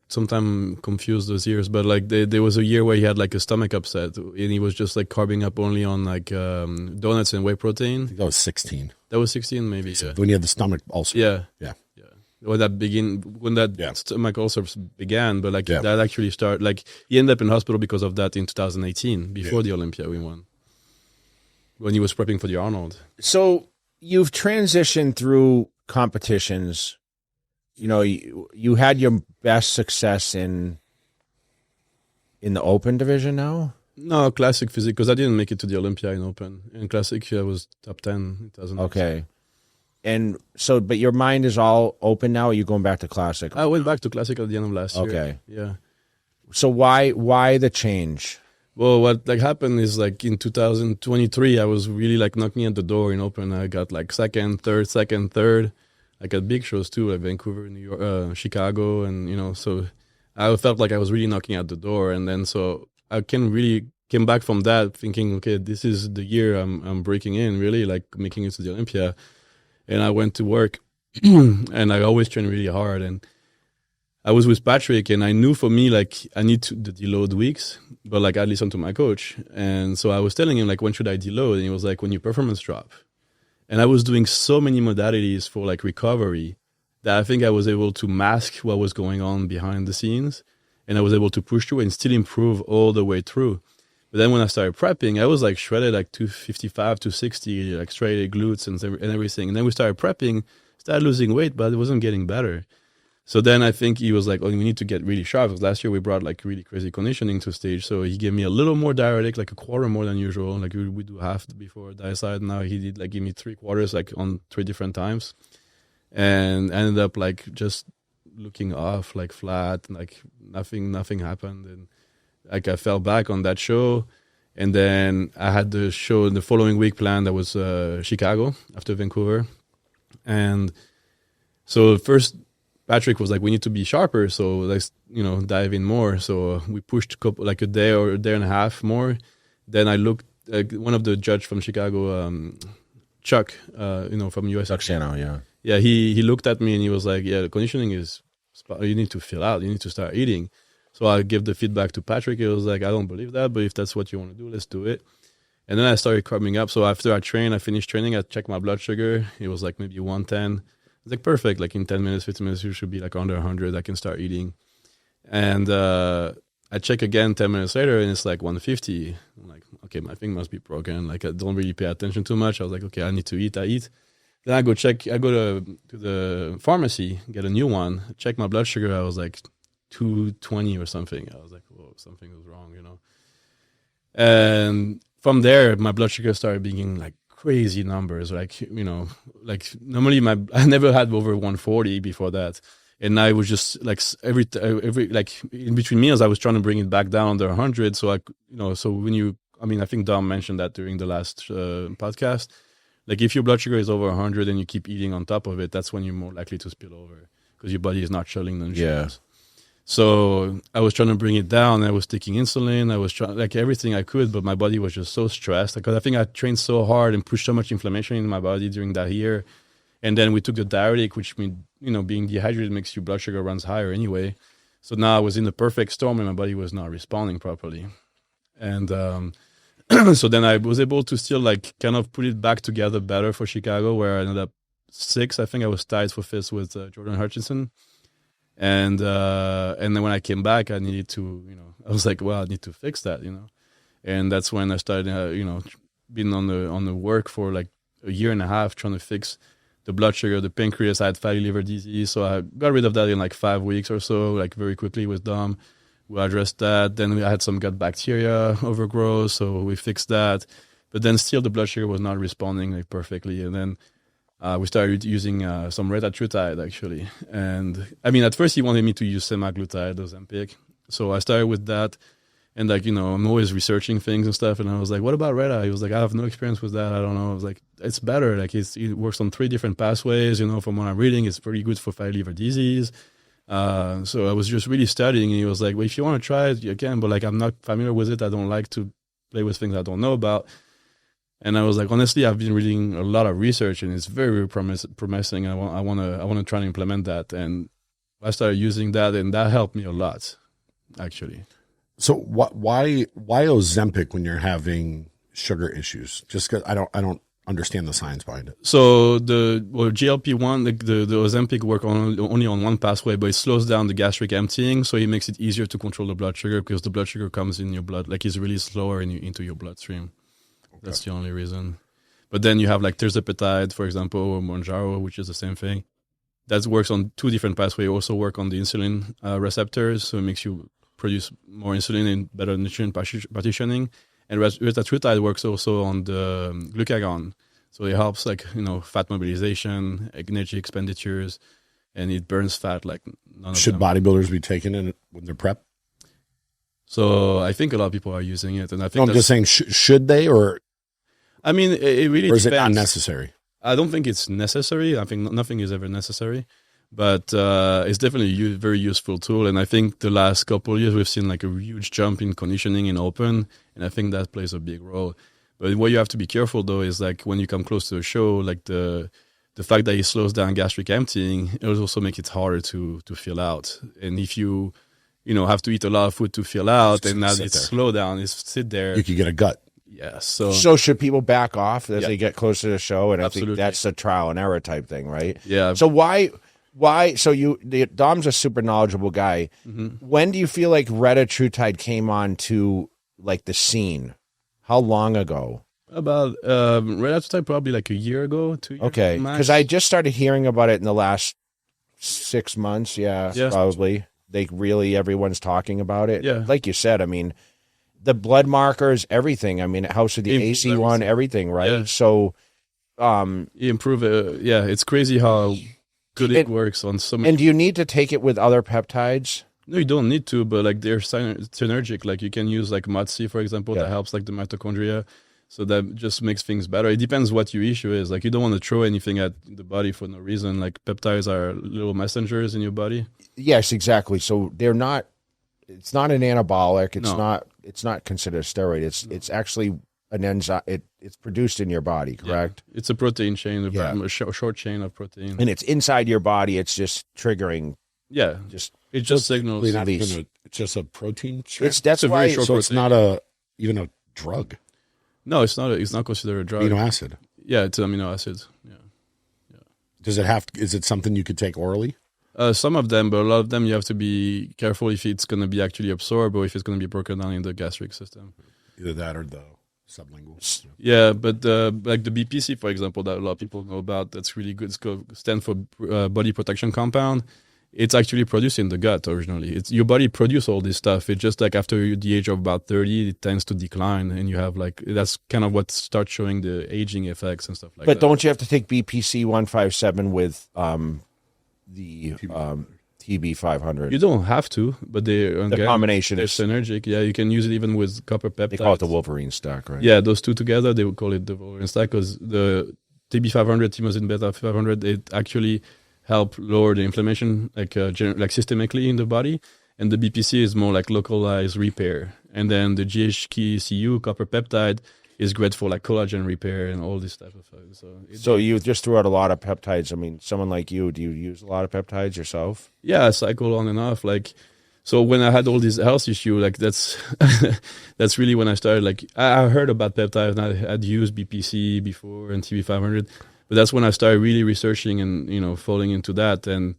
Speaker 6: sometimes confused those years, but like there was a year where he had like a stomach upset, and he was just like carving up only on like donuts and whey protein.
Speaker 4: I think that was 16.
Speaker 6: That was 16, maybe.
Speaker 4: So when you had the stomach ulcer.
Speaker 6: Yeah. When that stomach ulcer began, but like that actually started. Like he ended up in hospital because of that in 2018, before the Olympia we won, when he was prepping for the Arnold.
Speaker 5: So you've transitioned through competitions. You had your best success in the open division now?
Speaker 6: No, classic physique, because I didn't make it to the Olympia in open. In classic, I was top 10 in 2006.
Speaker 5: Okay. And so, but your mind is all open now, or are you going back to classic?
Speaker 6: I went back to classic at the end of last year.
Speaker 5: Okay.
Speaker 6: Yeah.
Speaker 5: So why the change?
Speaker 6: Well, what like happened is like in 2023, I was really like knocking at the door in open. I got like second, third. I got big shows too, like Vancouver, New York, Chicago, and so I felt like I was really knocking at the door. And then so I came back from that thinking, okay, this is the year I'm breaking in, really like making it to the Olympia. And I went to work, and I always train really hard. And I was with Patrick, and I knew for me, like, I need to deload weeks, but like I listened to my coach. And so I was telling him, like, when should I deload? And he was like, when your performance drop. And I was doing so many modalities for like recovery that I think I was able to mask what was going on behind the scenes, and I was able to push through and still improve all the way through. But then when I started prepping, I was like shredded like 255, 260, like straight glutes and everything. And then we started prepping, started losing weight, but it wasn't getting better. So then I think he was like, oh, we need to get really sharp. Because last year we brought like really crazy conditioning to stage. So he gave me a little more diuretic, like a quarter more than usual. Like we do half before diacide. Now he did like give me 3/4, like on 3 different times. And I ended up like just looking off, like flat, like nothing happened. And like I fell back on that show, and then I had the show the following week planned. That was Chicago after Vancouver, and so first Patrick was like, "We need to be sharper, so let's dive in more." So we pushed like a day or a day and a half more. Then I looked one of the judge from Chicago, Chuck, from US.
Speaker 5: Chuck Shano, yeah.
Speaker 6: Yeah, he looked at me and he was like, "Yeah, the conditioning is you need to fill out. You need to start eating." So I gave the feedback to Patrick. He was like, I don't believe that, but if that's what you want to do, let's do it. And then I started coming up. So after I finished training, I checked my blood sugar. It was like maybe 110. It's like perfect. Like in 10 minutes, 15 minutes, you should be like under 100. I can start eating. And I check again 10 minutes later, and it's like 150. I'm like, okay, my thing must be broken. Like I don't really pay attention too much. I was like, okay, I need to eat. I eat. Then I go to the pharmacy, get a new one, check my blood sugar. I was like 220 or something. I was like, whoa, something was wrong, And from there, my blood sugar started being like crazy numbers. Like, like normally I never had over 140 before that. And I was just like every like in between meals, I was trying to bring it back down under 100. So so when I think Dom mentioned that during the last podcast, like if your blood sugar is over 100 and you keep eating on top of it, that's when you're more likely to spill over because your body is not shuttling the nutrients. Yeah. So I was trying to bring it down. I was taking insulin. I was trying like everything I could, but my body was just so stressed because I think I trained so hard and pushed so much inflammation in my body during that year. And then we took the diuretic, which means, being dehydrated makes your blood sugar runs higher anyway. So now I was in the perfect storm and my body was not responding properly. And So then I was able to still like kind of put it back together better for Chicago, where I ended up 6th. I think I was tied for 5th with Jordan Hutchinson. And then when I came back, I needed to, I was like, well, I need to fix that, And that's when I started, being on the work for like a year and a half, trying to fix the blood sugar, the pancreas. I had fatty liver disease, so I got rid of that in like 5 weeks or so, like very quickly with Dom. We addressed that. Then I had some gut bacteria overgrowth, so we fixed that. But then still the blood sugar was not responding like perfectly. And then we started using some retatrutide actually. And I mean, at first he wanted me to use semaglutide, Ozempic. So I started with that. And like, I'm always researching things and stuff. And I was like, what about Reta? He was like, I have no experience with that. I don't know. I was like, it's better. Like it works on 3 different pathways. From what I'm reading, it's pretty good for fatty liver disease. So I was just really studying, and he was like, well, if you want to try it, you can, but like, I'm not familiar with it. I don't like to play with things I don't know about. And I was like, honestly, I've been reading a lot of research, and it's very, very promising. I want to try and implement that. And I started using that, and that helped me a lot, actually.
Speaker 4: So why Ozempic when you're having sugar issues? Just because I don't understand the science behind it.
Speaker 6: So GLP-1, the Ozempic work only on one pathway, but it slows down the gastric emptying, so it makes it easier to control the blood sugar because the blood sugar comes in your blood, like it's really slower into your bloodstream. Okay. That's the only reason. But then you have like tirzepatide, for example, or Longeaux, which is the same thing. That works on 2 different pathways. Also work on the insulin receptors, so it makes you produce more insulin and better nutrient partitioning. And retatrutide works also on the glucagon. So it helps fat mobilization, energy expenditures, and it burns fat like none of
Speaker 4: Should
Speaker 6: them.
Speaker 4: Bodybuilders be taking it when they're prep?
Speaker 6: So I think a lot of people are using it. And I think
Speaker 4: I'm just saying, should they, or
Speaker 6: I mean, it really
Speaker 4: or is
Speaker 6: depends.
Speaker 4: it unnecessary?
Speaker 6: I don't think it's necessary. I think nothing is ever necessary. But it's definitely a very useful tool. And I think the last couple of years, we've seen like a huge jump in conditioning in open. And I think that plays a big role. But what you have to be careful, though, is like when you come close to a show, like the fact that it slows down gastric emptying, it also makes it harder to fill out. And if you have to eat a lot of food to fill out, and now it's slow down, it's sit there.
Speaker 4: You could get a gut.
Speaker 6: Yeah.
Speaker 5: So should people back off as they get closer to the show? And
Speaker 6: Absolutely.
Speaker 5: I think that's a trial and error type thing, right?
Speaker 6: Yeah.
Speaker 5: So why? So Dom's a super knowledgeable guy. Mm-hmm. When do you feel like retatrutide came on to like the scene? How long ago?
Speaker 6: About retatrutide probably like a year ago, 2 years.
Speaker 5: Okay, because I just started hearing about it in the last 6 months. Yeah, probably. Everyone's talking about it.
Speaker 6: Yeah,
Speaker 5: like you said. I mean, the blood markers, everything. I mean, it helps with the AC1, everything, right? Yeah. So,
Speaker 6: you improve it. Yeah, it's crazy how good it works on so many.
Speaker 5: And do you need to take it with other peptides?
Speaker 6: No, you don't need to, but like they're synergic. Like you can use like MOTS, for example, that helps like the mitochondria. So that just makes things better. It depends what your issue is. Like you don't want to throw anything at the body for no reason. Like peptides are little messengers in your body.
Speaker 5: Yes, exactly. So they're not. It's not an anabolic. It's not considered a steroid. It's actually an enzyme. It's produced in your body, correct?
Speaker 6: Yeah. It's a protein chain, a short chain of protein,
Speaker 5: and it's inside your body. It's just triggering.
Speaker 6: Yeah, it just signals.
Speaker 4: It's just a protein chain.
Speaker 5: That's
Speaker 6: a
Speaker 5: why.
Speaker 6: Very short
Speaker 4: so
Speaker 6: protein.
Speaker 4: It's not even a drug.
Speaker 6: No, it's not. It's not considered a drug.
Speaker 4: Amino acid.
Speaker 6: Yeah, it's amino acids. Yeah.
Speaker 4: Does it have? Is it something you could take orally?
Speaker 6: Some of them, but a lot of them you have to be careful if it's going to be actually absorbed or if it's going to be broken down in the gastric system.
Speaker 4: Either that or the sublingual.
Speaker 6: Yeah, but like the BPC, for example, that a lot of people know about, that's really good. It stands for body protection compound. It's actually produced in the gut originally. Your body produces all this stuff. It's just like after the age of about 30, it tends to decline, and you have like that's kind of what starts showing the aging effects and stuff like that.
Speaker 5: But don't you have to take BPC 157 with the TB500?
Speaker 6: You don't have to, but the
Speaker 5: combination
Speaker 6: they're
Speaker 5: is
Speaker 6: synergic. Yeah, you can use it even with copper peptides.
Speaker 5: They call it the Wolverine stack, right?
Speaker 6: Yeah, those two together, they would call it the Wolverine stack because the TB500, timosin beta 500, it actually help lower the inflammation like systemically in the body, and the BPC is more like localized repair, and then the GHQ copper peptide is great for like collagen repair and all this type of things. So
Speaker 5: you just threw out a lot of peptides. I mean, someone like you, do you use a lot of peptides yourself?
Speaker 6: Yeah, I cycle on and off. Like So when I had all these health issues, like that's that's really when I started. Like I heard about peptides, and I had used BPC before and TB500, but that's when I started really researching and falling into that, and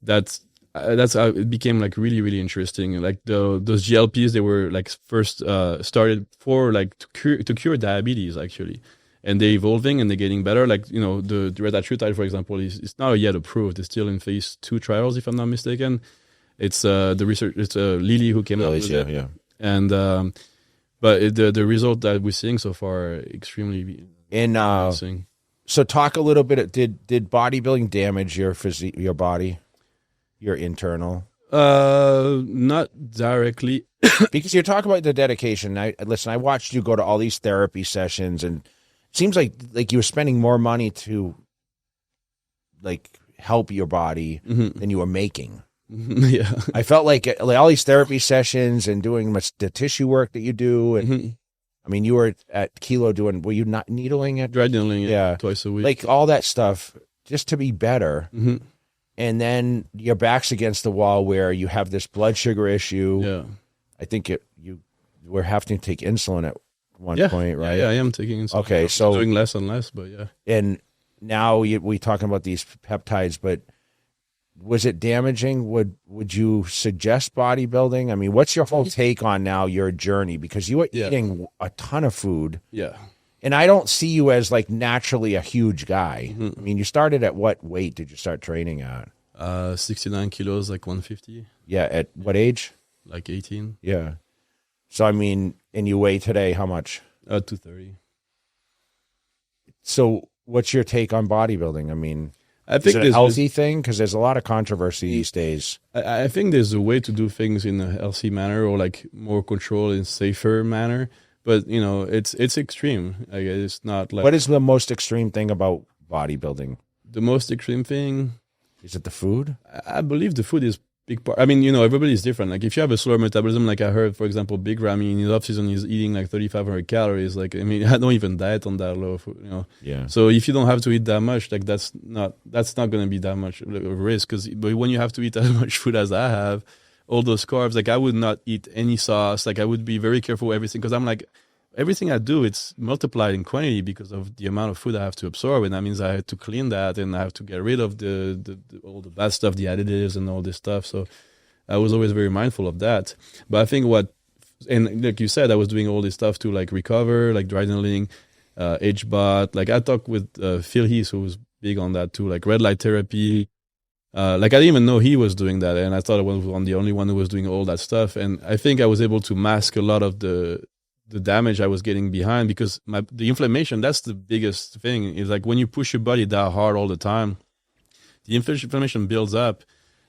Speaker 6: that's how it became like really really interesting. Like those GLPs, they were like first started for like to cure diabetes actually, and they're evolving and they're getting better. Like the retatrutide, for example, is not yet approved. It's still in phase 2 trials, if I'm not mistaken. It's the research. It's Lilly who came up with it.
Speaker 5: Yeah.
Speaker 6: And but the result that we're seeing so far are extremely interesting.
Speaker 5: So talk a little bit. Did bodybuilding damage your physique, your body, your internal?
Speaker 6: Not directly,
Speaker 5: because you're talking about the dedication. I watched you go to all these therapy sessions, and it seems like you were spending more money to like help your body than you were making.
Speaker 6: Yeah,
Speaker 5: I felt like all these therapy sessions and doing the tissue work that you do, and I mean, you were at Kilo were you not needling it?
Speaker 6: Dry needling it twice a week,
Speaker 5: like all that stuff, just to be better. And then your back's against the wall where you have this blood sugar issue.
Speaker 6: Yeah, I
Speaker 5: think you were having to take insulin at one point, right?
Speaker 6: Yeah, I am taking insulin.
Speaker 5: Okay, so
Speaker 6: doing less and less, but yeah.
Speaker 5: And now we talking about these peptides, but was it damaging? Would you suggest bodybuilding? I mean, what's your whole take on now your journey? Because you were eating a ton of food.
Speaker 6: Yeah.
Speaker 5: And I don't see you as like naturally a huge guy. I mean, you started at what weight did you start training at?
Speaker 6: 69 kilos, like 150.
Speaker 5: Yeah. At what age?
Speaker 6: Like 18.
Speaker 5: Yeah. So, I mean, and you weigh today how much?
Speaker 6: 230.
Speaker 5: So what's your take on bodybuilding? I mean,
Speaker 6: I think
Speaker 5: is it a healthy thing? Because there's a lot of controversy these days.
Speaker 6: I think there's a way to do things in a healthy manner, or like more controlled and safer manner. But it's extreme. Like, it's not like.
Speaker 5: What is the most extreme thing about bodybuilding?
Speaker 6: The most extreme thing
Speaker 5: is it the food?
Speaker 6: I believe the food is big part. I mean, everybody's different. Like if you have a slower metabolism, like I heard, for example, Big Ramy in his off season is eating like 3,500 calories. Like I mean, I don't even diet on that low food.
Speaker 5: Yeah.
Speaker 6: So if you don't have to eat that much, like that's not going to be that much of a risk. But when you have to eat as much food as I have, all those carbs, like I would not eat any sauce. Like I would be very careful with everything, because I'm like, everything I do, it's multiplied in quantity because of the amount of food I have to absorb, and that means I have to clean that, and I have to get rid of all the bad stuff, the additives and all this stuff. So I was always very mindful of that. But I think and like you said, I was doing all this stuff to like recover, like dry needling, HBOT. Like I talked with Phil Heath, who was big on that too, like red light therapy. Like I didn't even know he was doing that, and I thought I was the only one who was doing all that stuff. And I think I was able to mask a lot of the damage I was getting behind, because the inflammation, that's the biggest thing. Is like when you push your body that hard all the time, the inflammation builds up.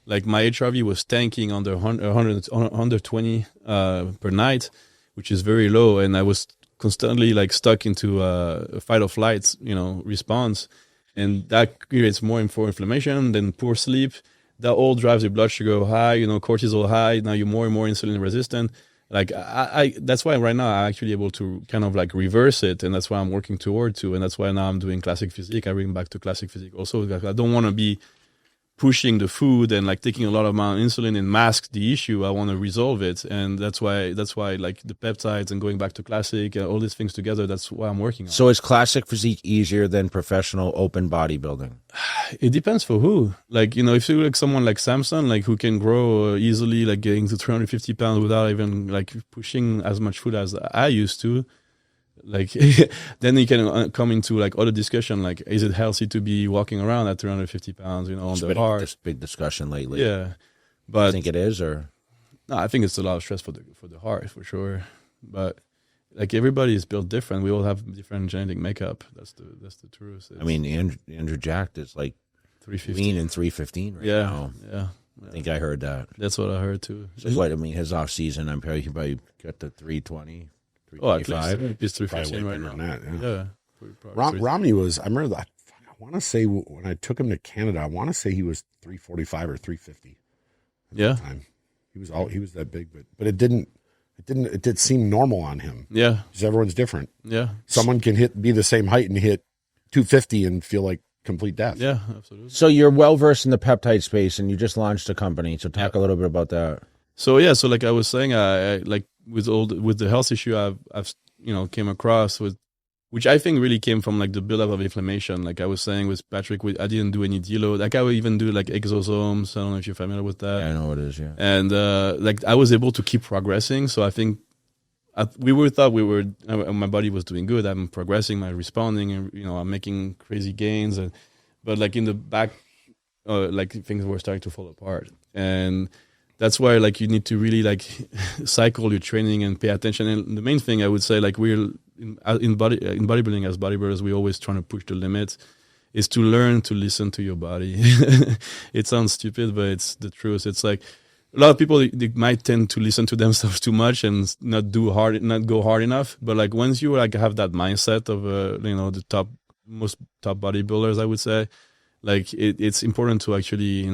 Speaker 6: Like my HRV was tanking under 120 per night, which is very low, and I was constantly like stuck into a fight or flight, response, and that creates more inflammation. Then poor sleep, that all drives your blood sugar high, cortisol high. Now you're more and more insulin resistant. Like I that's why right now I'm actually able to kind of like reverse it, and that's why I'm working toward to, and that's why now I'm doing classic physique. I bring back to classic physique also. Like, I don't want to be pushing the food and like taking a lot of amount of insulin and mask the issue. I want to resolve it, and that's why like the peptides and going back to classic and all these things together, that's what I'm working on.
Speaker 5: So is classic physique easier than professional open bodybuilding?
Speaker 6: It depends for who. Like, if you look someone like Samson, like who can grow easily, like getting to 350 pounds without even like pushing as much food as I used to, like then you can come into like other discussion, like is it healthy to be walking around at 350 pounds, on the heart?
Speaker 5: This big discussion lately.
Speaker 6: Yeah, but
Speaker 5: you think it is, or
Speaker 6: no? I think it's a lot of stress for the heart for sure. But like everybody is built different. We all have different genetic makeup. That's the truth.
Speaker 5: I mean, Andrew Jack is like
Speaker 6: 350
Speaker 5: lean and 315 right now.
Speaker 6: Yeah.
Speaker 5: I think I heard that.
Speaker 6: That's what I heard too.
Speaker 5: So what I mean, his off season, I'm probably got the 320.
Speaker 6: At least it's 315 right now.
Speaker 4: Romney was. I remember that. I want to say when I took him to Canada, I want to say he was 345 or 350.
Speaker 6: Yeah,
Speaker 4: time. He was that big, but it did seem normal on him.
Speaker 6: Yeah,
Speaker 4: because everyone's different.
Speaker 6: Yeah,
Speaker 4: someone can be the same height and hit 250 and feel like complete death.
Speaker 6: Yeah, absolutely.
Speaker 5: So you're well versed in the peptide space, and you just launched a company. So talk a little bit about that.
Speaker 6: So yeah, so like I was saying, I like with the health issue I've came across with, which I think really came from like the buildup of inflammation. Like I was saying with Patrick, I didn't do any deload. Like I would even do like exosomes. I don't know if you're familiar with that.
Speaker 5: Yeah, I know what it is. Yeah,
Speaker 6: and like I was able to keep progressing. So I think my body was doing good. I'm progressing, I'm responding, and I'm making crazy gains. But like in the back, like things were starting to fall apart, and that's why like you need to really like cycle your training and pay attention. And the main thing I would say, like we're in bodybuilding as bodybuilders, we're always trying to push the limits. Is to learn to listen to your body. It sounds stupid, but it's the truth. It's like a lot of people they might tend to listen to themselves too much and not go hard enough. But like once you like have that mindset of the most top bodybuilders, I would say, like it's important to actually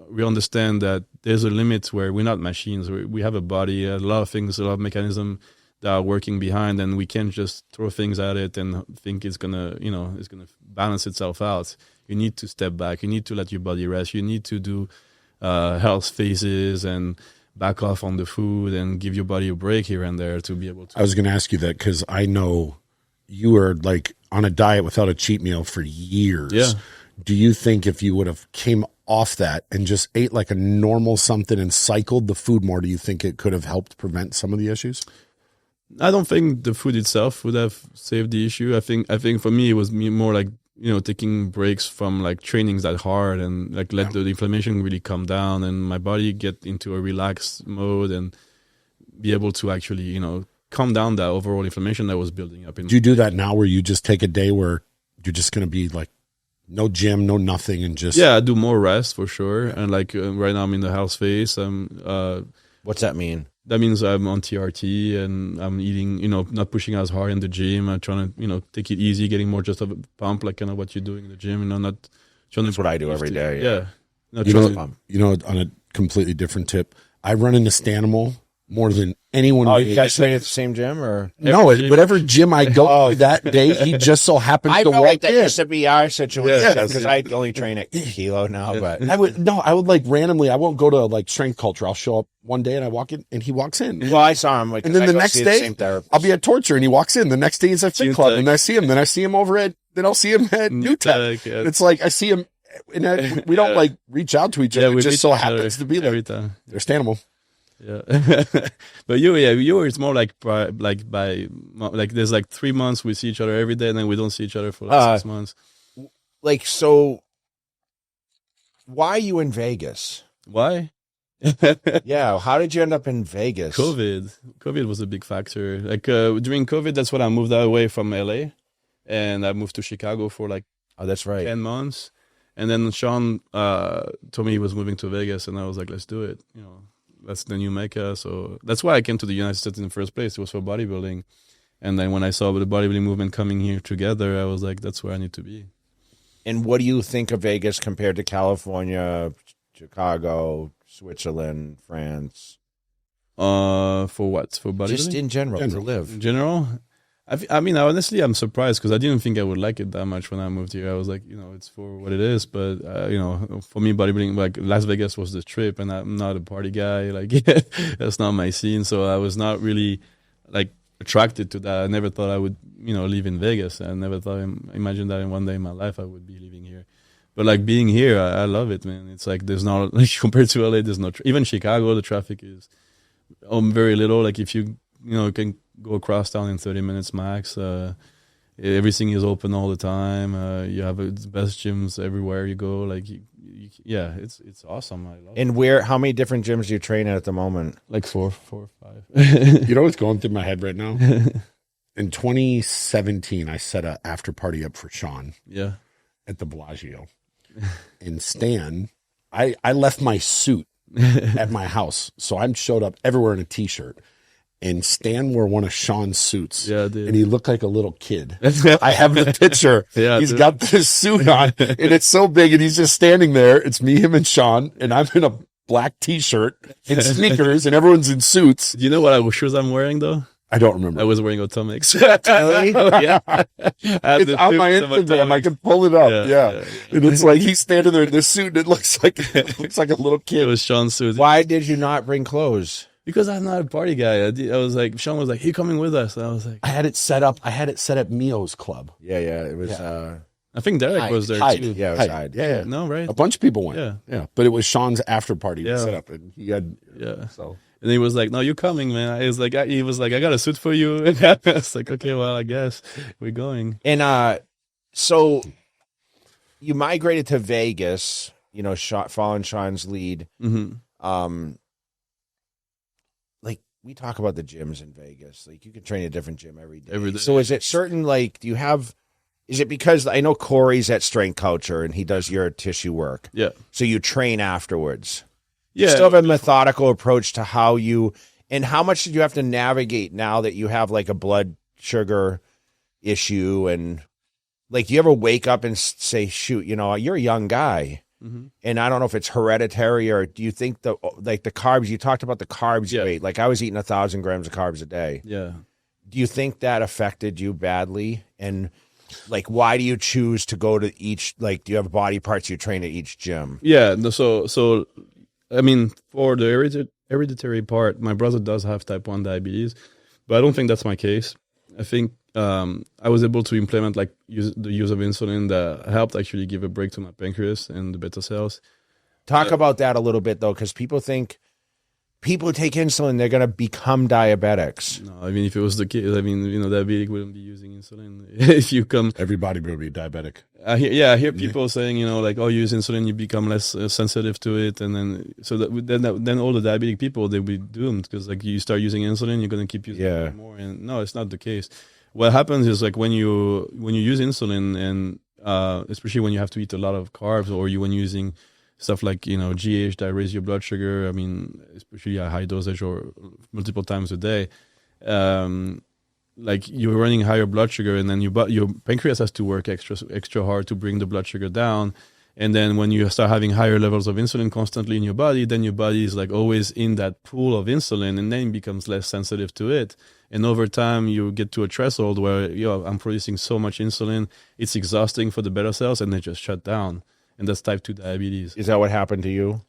Speaker 6: we understand that there's a limit where we're not machines. We have a body, a lot of things, a lot of mechanisms that are working behind, and we can't just throw things at it and think it's gonna balance itself out. You need to step back. You need to let your body rest. You need to do health phases and back off on the food and give your body a break here and there to be able to.
Speaker 4: I was going to ask you that because I know you were like on a diet without a cheat meal for years.
Speaker 6: Yeah.
Speaker 4: Do you think if you would have came off that and just ate like a normal something and cycled the food more, do you think it could have helped prevent some of the issues?
Speaker 6: I don't think the food itself would have saved the issue. I think for me it was more like taking breaks from like trainings that hard and like let the inflammation really come down and my body get into a relaxed mode and be able to actually calm down that overall inflammation that was building up.
Speaker 4: Do you do that now where you just take a day where you're just going to be like no gym, no nothing, and just
Speaker 6: I do more rest for sure. And like right now I'm in the health phase.
Speaker 5: What's that mean?
Speaker 6: That means I'm on TRT and I'm eating, not pushing as hard in the gym. I'm trying to, take it easy, getting more just of a pump, like kind of what you're doing in the gym, not trying.
Speaker 5: That's what I do every day.
Speaker 6: Yeah.
Speaker 4: On a completely different tip, I run into Stanimal more than anyone.
Speaker 5: Oh, you guys train at the same gym or?
Speaker 4: No, whatever gym I go to that day, he just so happens to walk
Speaker 5: like that
Speaker 4: in.
Speaker 5: used to be our situation because I only train at Kilo now, but
Speaker 4: I would like randomly, I won't go to like strength culture. I'll show up one day and I walk in and he walks in.
Speaker 5: Well, I saw him.
Speaker 4: And then the next day I'll be at Torture and he walks in. The next day he's at Fit Club and I see him. Then I see him over at, then I'll see him at New Tech.
Speaker 6: Yeah.
Speaker 4: It's like, I see him and we don't like reach out to each other. It just so happens to be there.
Speaker 6: Every time.
Speaker 4: They're Stanimal.
Speaker 6: Yeah. But you it's more like there's like 3 months we see each other every day and then we don't see each other for like 6 months.
Speaker 5: Like, so why are you in Vegas?
Speaker 6: Why?
Speaker 5: Yeah. How did you end up in Vegas?
Speaker 6: COVID was a big factor. Like during COVID, that's when I moved away from LA and I moved to Chicago for like
Speaker 5: that's right.
Speaker 6: 10 months. And then Shawn told me he was moving to Vegas and I was like, let's do it. That's the new Mecca. So that's why I came to the United States in the first place. It was for bodybuilding. And then when I saw the bodybuilding movement coming here together, I was like, that's where I need to be.
Speaker 5: And what do you think of Vegas compared to California, Chicago, Switzerland, France?
Speaker 6: For what? For bodybuilding?
Speaker 5: Just in general, to live.
Speaker 6: In general? I mean, honestly, I'm surprised because I didn't think I would like it that much when I moved here. I was like, it's for what it is. But, for me, bodybuilding, like Las Vegas was the trip and I'm not a party guy. Like, that's not my scene. So I was not really like attracted to that. I never thought I would, live in Vegas. I never imagined that in one day in my life I would be living here. But like being here, I love it, man. It's like there's not, like compared to LA, there's no, even Chicago, the traffic is very little. Like if you can go across town in 30 minutes max. Everything is open all the time. You have the best gyms everywhere you go. Like, it's awesome. I love it.
Speaker 5: And how many different gyms do you train at the moment?
Speaker 6: Like four or five.
Speaker 4: You know what's going through my head right now? In 2017, I set a after party up for Shawn.
Speaker 6: Yeah.
Speaker 4: At the Bellagio. And Stan, I left my suit at my house. So I showed up everywhere in a t-shirt. And Stan wore one of Shawn's suits.
Speaker 6: Yeah, dude.
Speaker 4: And he looked like a little kid. I have the picture.
Speaker 6: Yeah,
Speaker 4: he's got this suit on, and it's so big, and he's just standing there. It's me, him, and Shawn, and I'm in a black t-shirt and sneakers, and everyone's in suits.
Speaker 6: Do you know what shoes I'm wearing, though?
Speaker 4: I don't remember.
Speaker 6: I was wearing Atomics.
Speaker 5: Really?
Speaker 6: Yeah.
Speaker 4: It's on my Instagram. I can pull it up. Yeah. And it's like he's standing there in this suit and it looks like a little
Speaker 6: It
Speaker 4: kid.
Speaker 6: was Sean's suit.
Speaker 5: Why did you not bring clothes?
Speaker 6: Because I'm not a party guy. I was like, Sean was like, "You coming with us?" And I was like,
Speaker 4: I had it set up at Mio's club.
Speaker 5: Yeah, it was.
Speaker 6: I think Derek was there
Speaker 4: Hyde.
Speaker 6: too.
Speaker 5: Yeah, it was Hyde.
Speaker 4: Yeah.
Speaker 6: No, right?
Speaker 4: A bunch of people went.
Speaker 6: Yeah.
Speaker 4: Yeah. But it was Sean's after party
Speaker 6: Yeah.
Speaker 4: set up, and he had.
Speaker 6: Yeah.
Speaker 4: So.
Speaker 6: And he was like, "No, you coming, man?" I was like, "I got a suit for you." And I was like, "Okay, well, I guess we're going."
Speaker 5: And so you migrated to Vegas, you know, following Sean's lead.
Speaker 6: Mm-hmm.
Speaker 5: Like we talk about the gyms in Vegas, like you can train a different gym every day.
Speaker 6: Every day.
Speaker 5: So is it certain, like, is it because I know Corey's at Strength Culture and he does your tissue work.
Speaker 6: Yeah.
Speaker 5: So you train afterwards.
Speaker 6: Yeah.
Speaker 5: You still have a methodical approach to how much did you have to navigate now that you have like a blood sugar issue? And like, do you ever wake up and say, shoot, you know, you're a young guy.
Speaker 6: Mm-hmm.
Speaker 5: And I don't know if it's hereditary, or do you think the carbs, you talked about the carbs you ate, like I was eating 1,000 grams of carbs a day.
Speaker 6: Yeah.
Speaker 5: Do you think that affected you badly? And like, why do you choose to go to each, like, do you have body parts you train at each gym?
Speaker 6: Yeah. So, I mean, for the hereditary part, my brother does have type 1 diabetes, but I don't think that's my case. I think I was able to implement the use of insulin that helped actually give a break to my pancreas and the beta cells.
Speaker 5: Talk about that a little bit, though, because people think people who take insulin, they're going to become diabetics.
Speaker 6: No, I mean, if it was the case, I mean, you know, diabetic wouldn't be using insulin. If you come,
Speaker 4: Everybody will be diabetic.
Speaker 6: I hear people saying, you know, like, oh, you use insulin, you become less sensitive to it, and then then all the diabetic people, they'll be doomed because like you start using insulin, you're gonna keep using it more. And no, it's not the case. What happens is like when you use insulin, and especially when you have to eat a lot of carbs, or when you're using stuff like, you know, GH that raise your blood sugar, I mean, especially at high dosage or multiple times a day, like you're running higher blood sugar, and then your pancreas has to work extra hard to bring the blood sugar down. And then when you start having higher levels of insulin constantly in your body, then your body is like always in that pool of insulin, and then it becomes less sensitive to it. And over time, you get to a threshold where, I'm producing so much insulin, it's exhausting for the beta cells, and they just shut down. And that's type 2 diabetes.
Speaker 5: Is that what happened to you?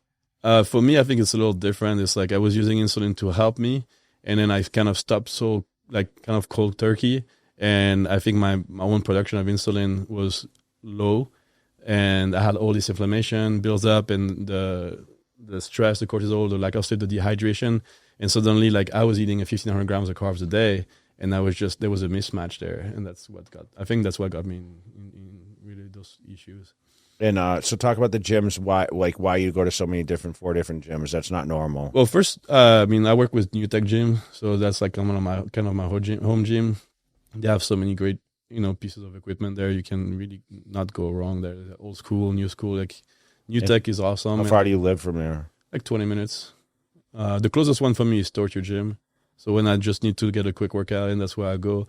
Speaker 6: For me, I think it's a little different. It's like I was using insulin to help me, and then I kind of stopped kind of cold turkey. And I think my own production of insulin was low, and I had all this inflammation builds up, and the stress, the cortisol, the lack of sleep, the dehydration. And suddenly, like, I was eating 1,500 grams of carbs a day, and there was a mismatch there. And that's what got me in really those issues.
Speaker 5: And so talk about the gyms, why you go to so many 4 different gyms. That's not normal.
Speaker 6: Well, first, I mean, I work with New Tech Gym, so that's like one of my home gym. They have so many great, you know, pieces of equipment there. You can really not go wrong there. Old school, new school. Like New Tech is awesome.
Speaker 5: How far do you live from there?
Speaker 6: Like 20 minutes. The closest one for me is Torture Gym. So when I just need to get a quick workout in, that's where I go.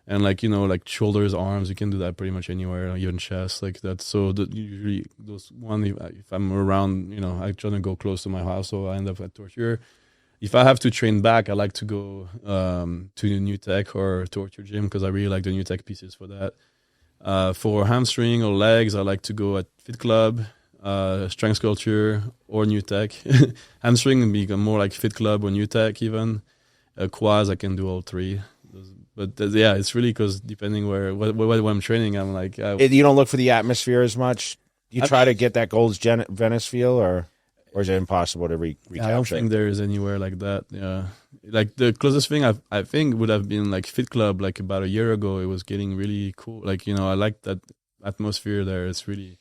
Speaker 6: And like, you know, like shoulders, arms, you can do that pretty much anywhere, even chest, like that. So usually those one, if I'm around, you know, I try to go close to my house, so I end up at Torture. If I have to train back, I like to go to the New Tech or Torture Gym, because I really like the New Tech pieces for that. For hamstring or legs, I like to go at Fit Club, Strength Culture, or New Tech. Hamstring would be more like Fit Club or New Tech even. Quads, I can do all 3. But it's really because depending what I'm training, I'm like...
Speaker 5: You don't look for the atmosphere as much? You try to get that Gold's Venice feel, or is it impossible to recapture?
Speaker 6: I don't think there is anywhere like that, yeah. Like the closest thing I think would have been like Fit Club, like about a year ago. It was getting really cool. Like, you know, I like that atmosphere there. It's really,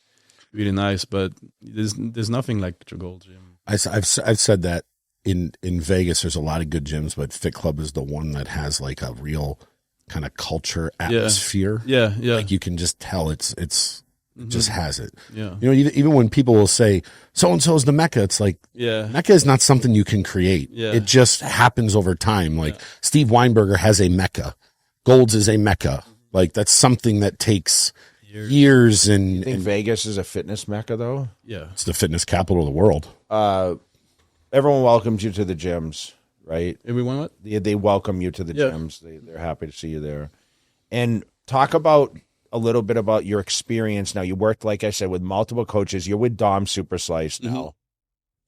Speaker 6: really nice, but there's nothing like the Gold Gym.
Speaker 4: I've said that. In Vegas, there's a lot of good gyms, but Fit Club is the one that has like a real kind of culture atmosphere.
Speaker 6: Yeah.
Speaker 4: Like you can just tell it's just has it.
Speaker 6: Yeah.
Speaker 4: You know, even when people will say so and so is the Mecca, it's like Mecca is not something you can create.
Speaker 6: Yeah.
Speaker 4: It just happens over time. Like Steve Weinberger has a Mecca. Gold's is a Mecca. Like that's something that takes years. And
Speaker 5: you think Vegas is a fitness Mecca though?
Speaker 6: Yeah.
Speaker 4: It's the fitness capital of the world.
Speaker 5: Everyone welcomes you to the gyms. right?
Speaker 6: Everyone what?
Speaker 5: They welcome you to the
Speaker 6: Yeah.
Speaker 5: gyms. They're happy to see you there. And talk about a little bit about your experience now. You worked, like I said, with multiple coaches. You're with Dom Super Slice now.
Speaker 6: Mm-hmm.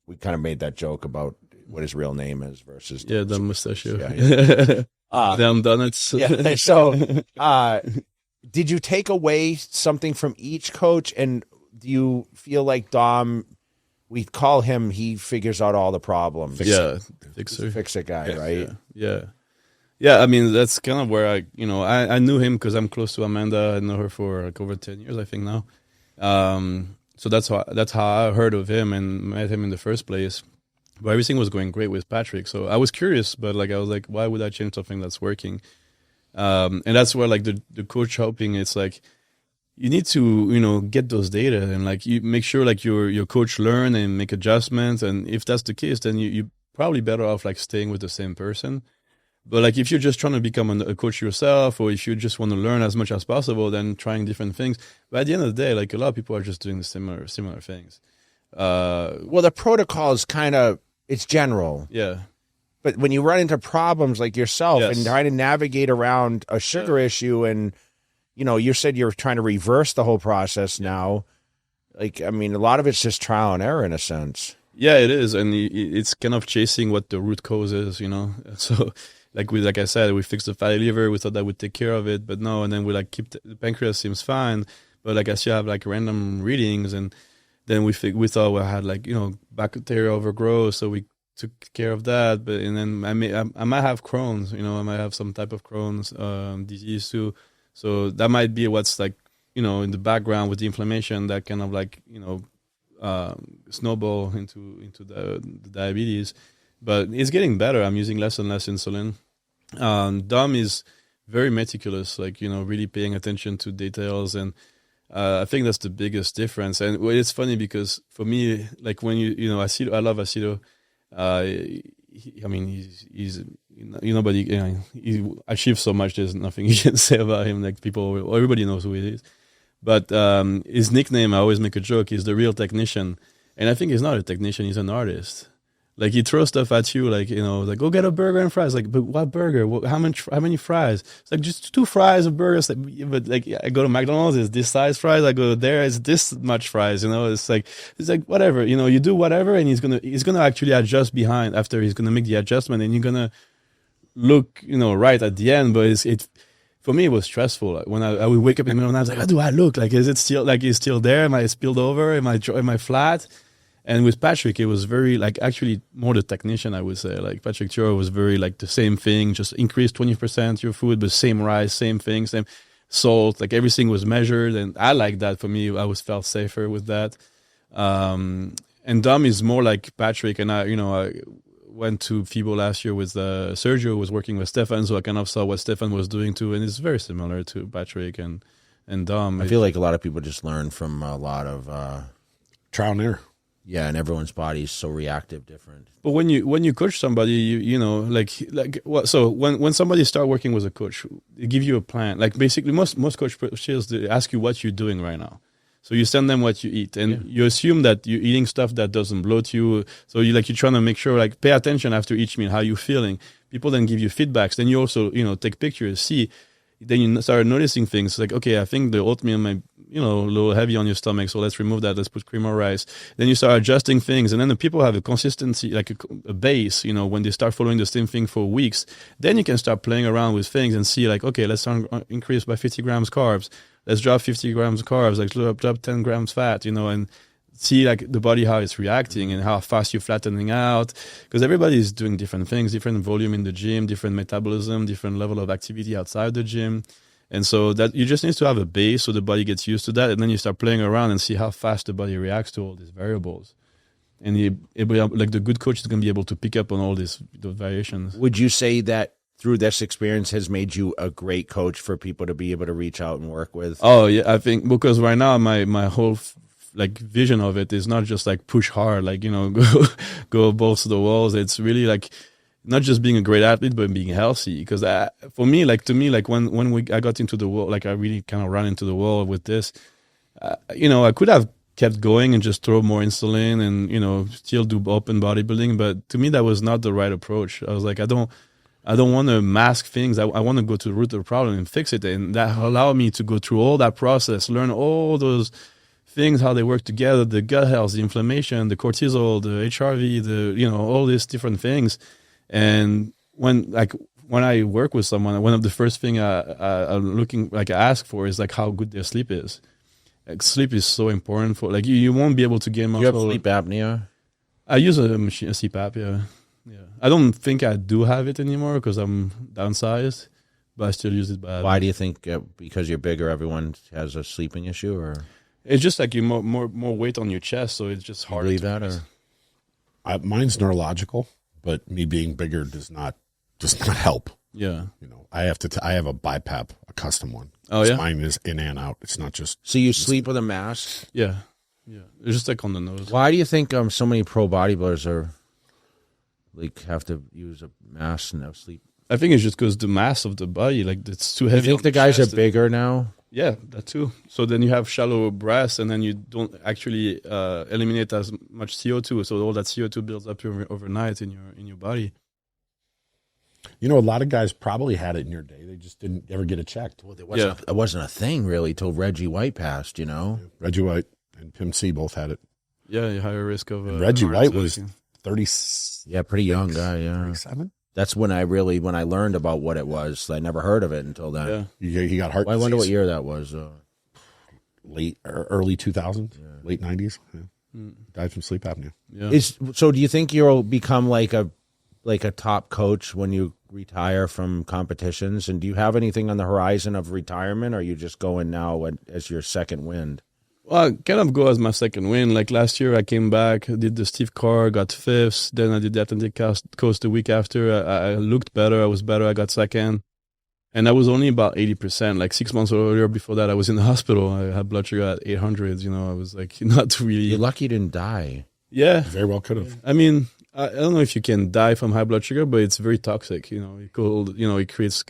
Speaker 5: We kind of made that joke about what his real name is versus
Speaker 6: Yeah, the
Speaker 5: Super
Speaker 6: mustachio.
Speaker 5: Slice. Yeah.
Speaker 6: Damn donuts.
Speaker 5: Yeah. So, did you take away something from each coach? And do you feel like Dom, we call him, he figures out all the problems?
Speaker 6: Yeah, fixer.
Speaker 5: Fix it guy, right?
Speaker 6: Yeah. I mean, that's kind of where I knew him because I'm close to Amanda. I know her for like over 10 years, I think now. So that's how I heard of him and met him in the first place. But everything was going great with Patrick. So I was curious, but like I was like, why would I change something that's working? And that's where like the coach helping, it's like you need to, get those data and like you make sure like your coach learn and make adjustments. And if that's the case, then you probably better off like staying with the same person. But like if you're just trying to become a coach yourself, or if you just want to learn as much as possible, then trying different things. But at the end of the day, like a lot of people are just doing the similar things.
Speaker 5: Well, the protocol is kind of, it's general.
Speaker 6: Yeah.
Speaker 5: But when you run into problems like yourself
Speaker 6: Yes.
Speaker 5: and trying to navigate around a sugar issue and, you said you're trying to reverse the whole process now. Like, I mean, a lot of it's just trial and error in a sense.
Speaker 6: Yeah, it is. And it's kind of chasing what the root cause is, So like I said, we fixed the fatty liver. We thought that would take care of it, but no. And then we like keep the pancreas seems fine, but like I still have like random readings. And then we thought we had like, bacterial overgrowth. So we took care of that. But, and then I might have Crohn's, I might have some type of Crohn's disease too. So that might be what's like, in the background with the inflammation that kind of like, snowball into the diabetes. But it's getting better. I'm using less and less insulin. Dom is very meticulous, like, really paying attention to details. And I think that's the biggest difference. And it's funny because for me, like when Aceto, I love Aceto. He's but he achieves so much. There's nothing you can say about him. Like everybody knows who he is. But his nickname, I always make a joke, is the real technician. And I think he's not a technician, he's an artist. Like he throws stuff at you, like, like go get a burger and fries. Like, but what burger? How many fries? It's like just 2 fries of burgers. But like I go to McDonald's, it's this size fries. I go there, it's this much fries. It's like whatever. You do whatever, and he's gonna actually adjust behind after he's gonna make the adjustment, and you're gonna look right at the end. But it's for me it was stressful. Like when I would wake up in the middle of the night, I was like, how do I look? Like is it still like it's still there? Am I spilled over? Am I flat? And with Patrick, it was very, like, actually more the technician, I would say. Like, Patrick Thiaw was very, like, the same thing, just increase 20% your food, but same rice, same thing, same salt. Like, everything was measured, and I like that. For me, I always felt safer with that. And Dom is more like Patrick, and I went to FIBO last year with Sergio, was working with Stefan, so I kind of saw what Stefan was doing, too, and it's very similar to Patrick and Dom.
Speaker 5: I feel like a lot of people just learn from a lot of
Speaker 4: trial and error.
Speaker 5: Yeah, and everyone's body is so reactive, different.
Speaker 6: But when you coach somebody, so when somebody start working with a coach, they give you a plan. Like basically, most coaches they ask you what you're doing right now. So you send them what you eat, and you assume that you're eating stuff that doesn't bloat you. So you're trying to make sure, like, pay attention after each meal, how you feeling. People then give you feedbacks. Then you also take pictures, see. Then you start noticing things like, okay, I think the oatmeal might, a little heavy on your stomach, so let's remove that. Let's put cream or rice. Then you start adjusting things, and then the people have a consistency, like a base. When they start following the same thing for weeks, then you can start playing around with things and see, like, okay, let's increase by 50 grams carbs. Let's drop 50 grams carbs. Like drop 10 grams fat. And see like the body how it's reacting and how fast you're flattening out, because everybody is doing different things, different volume in the gym, different metabolism, different level of activity outside the gym. And so that you just need to have a base so the body gets used to that, and then you start playing around and see how fast the body reacts to all these variables. And like the good coach is going to be able to pick up on all those variations.
Speaker 5: Would you say that through this experience has made you a great coach for people to be able to reach out and work with?
Speaker 6: Oh yeah, I think because right now my whole like vision of it is not just like push hard, like go balls to the walls. It's really like not just being a great athlete, but being healthy. Because for me, like to me, like when I got into the wall, like I really kind of ran into the wall with this. I could have kept going and just throw more insulin and, you know, still do open bodybuilding. But to me, that was not the right approach. I was like, I don't want to mask things. I want to go to the root of the problem and fix it. And that allowed me to go through all that process, learn all those things, how they work together, the gut health, the inflammation, the cortisol, the HRV, you know, all these different things. And when I work with someone, one of the first thing I ask for is like how good their sleep is. Like sleep is so important for like you won't be able to gain muscle.
Speaker 5: You have sleep apnea?
Speaker 6: I use a CPAP, yeah. I don't think I do have it anymore because I'm downsized, but I still use it bad.
Speaker 5: Why do you think? Because you're bigger, everyone has a sleeping issue, or
Speaker 6: it's just like you more weight on your chest, so it's just hard.
Speaker 5: Believe that, or
Speaker 4: mine's neurological, but me being bigger does not help.
Speaker 6: Yeah,
Speaker 4: you know, I have a BiPAP, a custom one.
Speaker 6: Oh yeah,
Speaker 4: mine is in and out. It's not just.
Speaker 5: So you sleep with a mask?
Speaker 6: Yeah. It's just like on the nose.
Speaker 5: Why do you think so many pro bodybuilders are like have to use a mask and have sleep?
Speaker 6: I think it's just because the mass of the body, like it's too heavy.
Speaker 5: You think the guys are bigger now?
Speaker 6: Yeah, that too. So then you have shallow breasts, and then you don't actually eliminate as much CO2. So all that CO2 builds up overnight in your body.
Speaker 4: You know, a lot of guys probably had it in your day. They just didn't ever get it checked.
Speaker 5: Well, it wasn't a thing really till Reggie White passed. You know,
Speaker 4: Reggie White and Pim C both had it.
Speaker 6: Yeah, higher risk of.
Speaker 4: Reggie White was 30.
Speaker 5: Yeah, pretty young guy. Yeah,
Speaker 4: 37.
Speaker 5: That's when I learned about what it was. I never heard of it until then.
Speaker 6: Yeah,
Speaker 4: he got heart.
Speaker 5: Well, I wonder what year that was.
Speaker 4: Late or early 2000s, late 90s. Yeah. Died from sleep apnea.
Speaker 6: Yeah.
Speaker 5: So do you think you'll become like a top coach when you retire from competitions? And do you have anything on the horizon of retirement, or are you just going now as your second wind?
Speaker 6: Well, I kind of go as my second win. Like last year, I came back, did the Steve Carr, got fifth. Then I did the Atlantic Coast the week after. I looked better. I was better. I got second. And I was only about 80%. Like 6 months earlier before that, I was in the hospital. I had blood sugar at 800. You know, I was like not really.
Speaker 5: You're lucky you didn't die.
Speaker 6: Yeah.
Speaker 4: Very well could have.
Speaker 6: I mean, I don't know if you can die from high blood sugar, but it's very toxic. You know, it creates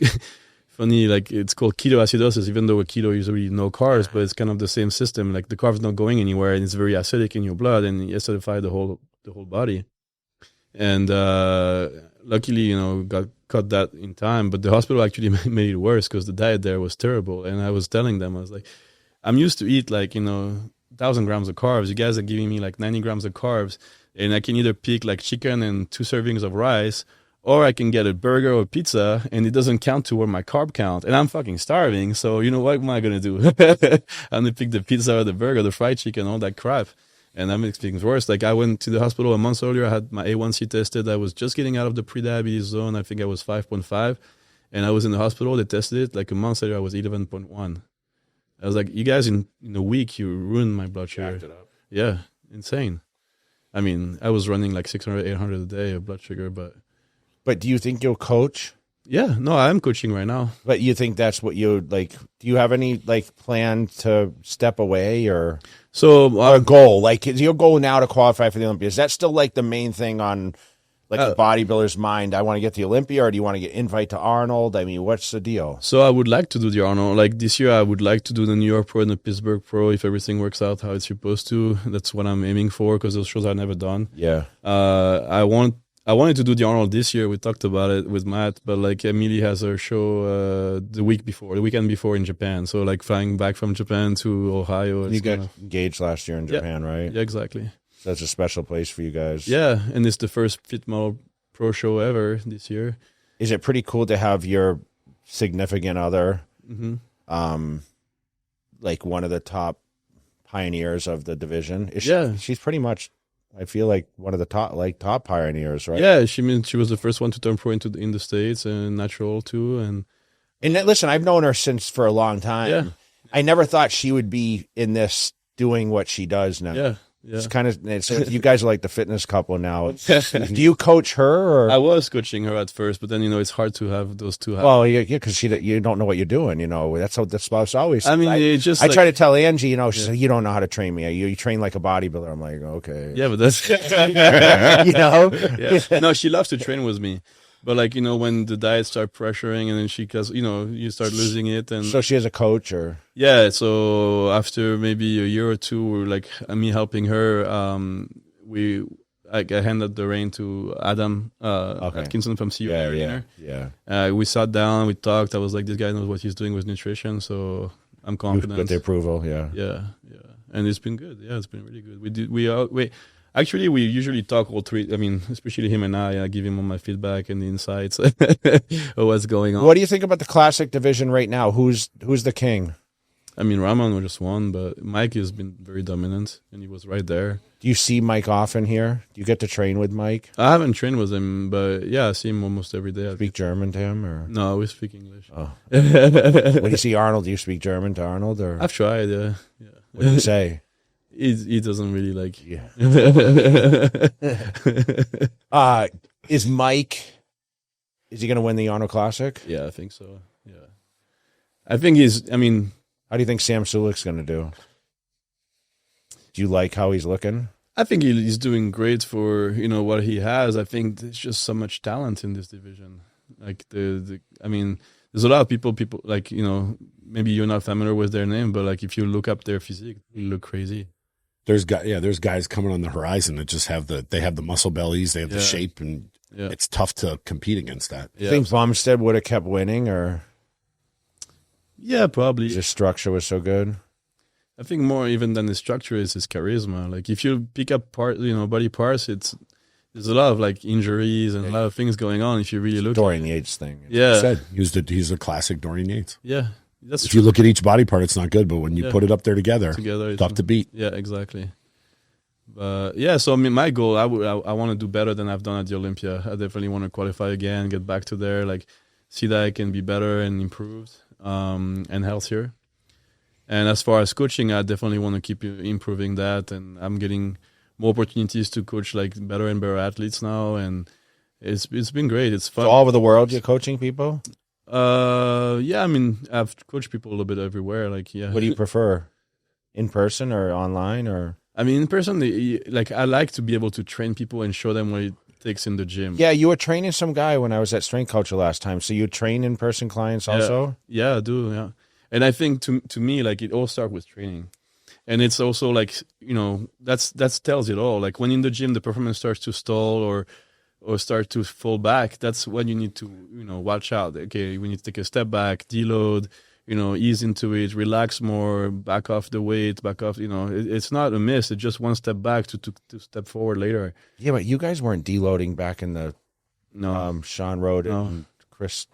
Speaker 6: funny, like it's called ketoacidosis, even though a keto is really no carbs, but it's kind of the same system. Like the carbs not going anywhere, and it's very acidic in your blood, and you acidify the whole body. And luckily, you know, got cut that in time. But the hospital actually made it worse because the diet there was terrible. And I was telling them, I was like, I'm used to eat like 1,000 grams of carbs. You guys are giving me like 90 grams of carbs, and I can either pick like chicken and 2 servings of rice, or I can get a burger or pizza, and it doesn't count toward my carb count. And I'm fucking starving. So, you know, what am I going to do? I'm going to pick the pizza or the burger, the fried chicken, all that crap. And that makes things worse. Like I went to the hospital a month earlier. I had my A1C tested. I was just getting out of the pre-diabetes zone. I think I was 5.5. And I was in the hospital. They tested it. Like a month later, I was 11.1. I was like, you guys, in a week, you ruined my blood sugar.
Speaker 4: Jacked it up.
Speaker 6: Yeah, insane. I mean, I was running like 600, 800 a day of blood sugar, but...
Speaker 5: But do you think you'll coach?
Speaker 6: Yeah, no, I'm coaching right now.
Speaker 5: But you think that's what you like? Do you have any like plan to step away or a goal? Like, is your goal now to qualify for the Olympia? Is that still like the main thing on like a bodybuilder's mind? I want to get the Olympia, or do you want to get invite to Arnold? I mean, what's the deal?
Speaker 6: So I would like to do the Arnold. Like this year, I would like to do the New York Pro and the Pittsburgh Pro if everything works out how it's supposed to. That's what I'm aiming for because those shows I've never done.
Speaker 5: Yeah.
Speaker 6: I wanted to do the Arnold this year. We talked about it with Matt, but like Emily has her show the weekend before in Japan. So like flying back from Japan to Ohio.
Speaker 5: You got engaged last year in Japan, right?
Speaker 6: Yeah, exactly.
Speaker 5: So that's a special place for you guys.
Speaker 6: Yeah, and it's the first Fit Model Pro show ever this year.
Speaker 5: Is it pretty cool to have your significant other, like one of the top pioneers of the division? She's pretty much. I feel like one of the top pioneers, right?
Speaker 6: Yeah, she was the first one to turn pro in the States and natural too. And
Speaker 5: listen, I've known her for a long time.
Speaker 6: Yeah.
Speaker 5: I never thought she would be in this doing what she does now.
Speaker 6: Yeah.
Speaker 5: It's kind of you guys are like the fitness couple now. Do you coach her? Or?
Speaker 6: I was coaching her at first, but then it's hard to have those two.
Speaker 5: Well, yeah, because you don't know what you're doing. That's always.
Speaker 6: I mean,
Speaker 5: I try to tell Angie, she said, you don't know how to train me. You train like a bodybuilder. I'm like, okay.
Speaker 6: Yeah, but that's
Speaker 5: Yeah.
Speaker 6: No, she loves to train with me. But like, you know, when the diet start pressuring and then cause, you know, you start losing it. And
Speaker 5: So she has a coach or?
Speaker 6: yeah. So after maybe a year or two, like me helping her, I handed the rein to Adam Atkinson from CU. We sat down, we talked. I was like, this guy knows what he's doing with nutrition, so I'm confident.
Speaker 5: With the approval,
Speaker 6: yeah, and it's been good. Yeah, it's been really good. We usually talk all three. I mean, especially him and I give him all my feedback and the insights of what's going on.
Speaker 5: What do you think about the classic division right now? Who's the king?
Speaker 6: I mean, Rahman just won, but Mike has been very dominant, and he was right there.
Speaker 5: Do you see Mike often here? Do you get to train with Mike?
Speaker 6: I haven't trained with him, but yeah, I see him almost every day.
Speaker 5: Speak German to him, or
Speaker 6: no? We speak English.
Speaker 5: Oh, when you see Arnold, do you speak German to Arnold, or
Speaker 6: I've tried. Yeah.
Speaker 5: What do you say?
Speaker 6: He doesn't really like.
Speaker 5: Yeah. Is Mike? Is he going to win the Arnold Classic?
Speaker 6: Yeah, I think so. Yeah, I think he's. I mean,
Speaker 5: how do you think Sam Sulik's going to do? Do you like how he's looking?
Speaker 6: I think he's doing great for, you know, what he has. I think there's just so much talent in this division. Like I mean, there's a lot of people like, you know, maybe you're not familiar with their name, but like if you look up their physique, they look crazy.
Speaker 4: There's guys coming on the horizon that just have the muscle bellies, they have the shape, and it's tough to compete against that.
Speaker 5: You think Bumstead would have kept winning, or?
Speaker 6: Yeah, probably.
Speaker 5: His structure was so good.
Speaker 6: I think more even than his structure is his charisma. Like if you pick up body parts, there's a lot of like injuries and a lot of things going on. If you really look,
Speaker 5: Dorian Yates thing.
Speaker 6: Yeah,
Speaker 4: he's a classic Dorian Yates.
Speaker 6: Yeah, that's
Speaker 4: if
Speaker 6: true.
Speaker 4: you look at each body part, it's not good, but when you put it up there together it's tough to beat.
Speaker 6: Yeah, exactly. But yeah, so I mean, my goal, I want to do better than I've done at the Olympia. I definitely want to qualify again, get back to there, like see that I can be better and improved and healthier. And as far as coaching, I definitely want to keep improving that. And I'm getting more opportunities to coach like better and better athletes now. And it's been great. It's fun.
Speaker 5: So all over the world, you're coaching people?
Speaker 6: Yeah, I mean, I've coached people a little bit everywhere. Like, yeah.
Speaker 5: What do you prefer? In person or online, or?
Speaker 6: I mean, in person, like I like to be able to train people and show them what it takes in the gym.
Speaker 5: Yeah, you were training some guy when I was at Strength Culture last time. So you train in-person clients also?
Speaker 6: Yeah, I do, yeah. And I think to me, like it all starts with training. And it's also like, you know, that tells it all. Like when in the gym, the performance starts to stall or start to fall back, that's when you need to, you know, watch out. Okay, we need to take a step back, deload, you know, ease into it, relax more, back off the weight, back off, you know, it's not a miss. It's just one step back to step forward later.
Speaker 5: Yeah, but you guys weren't deloading back in the Shawn Rhoden and Chris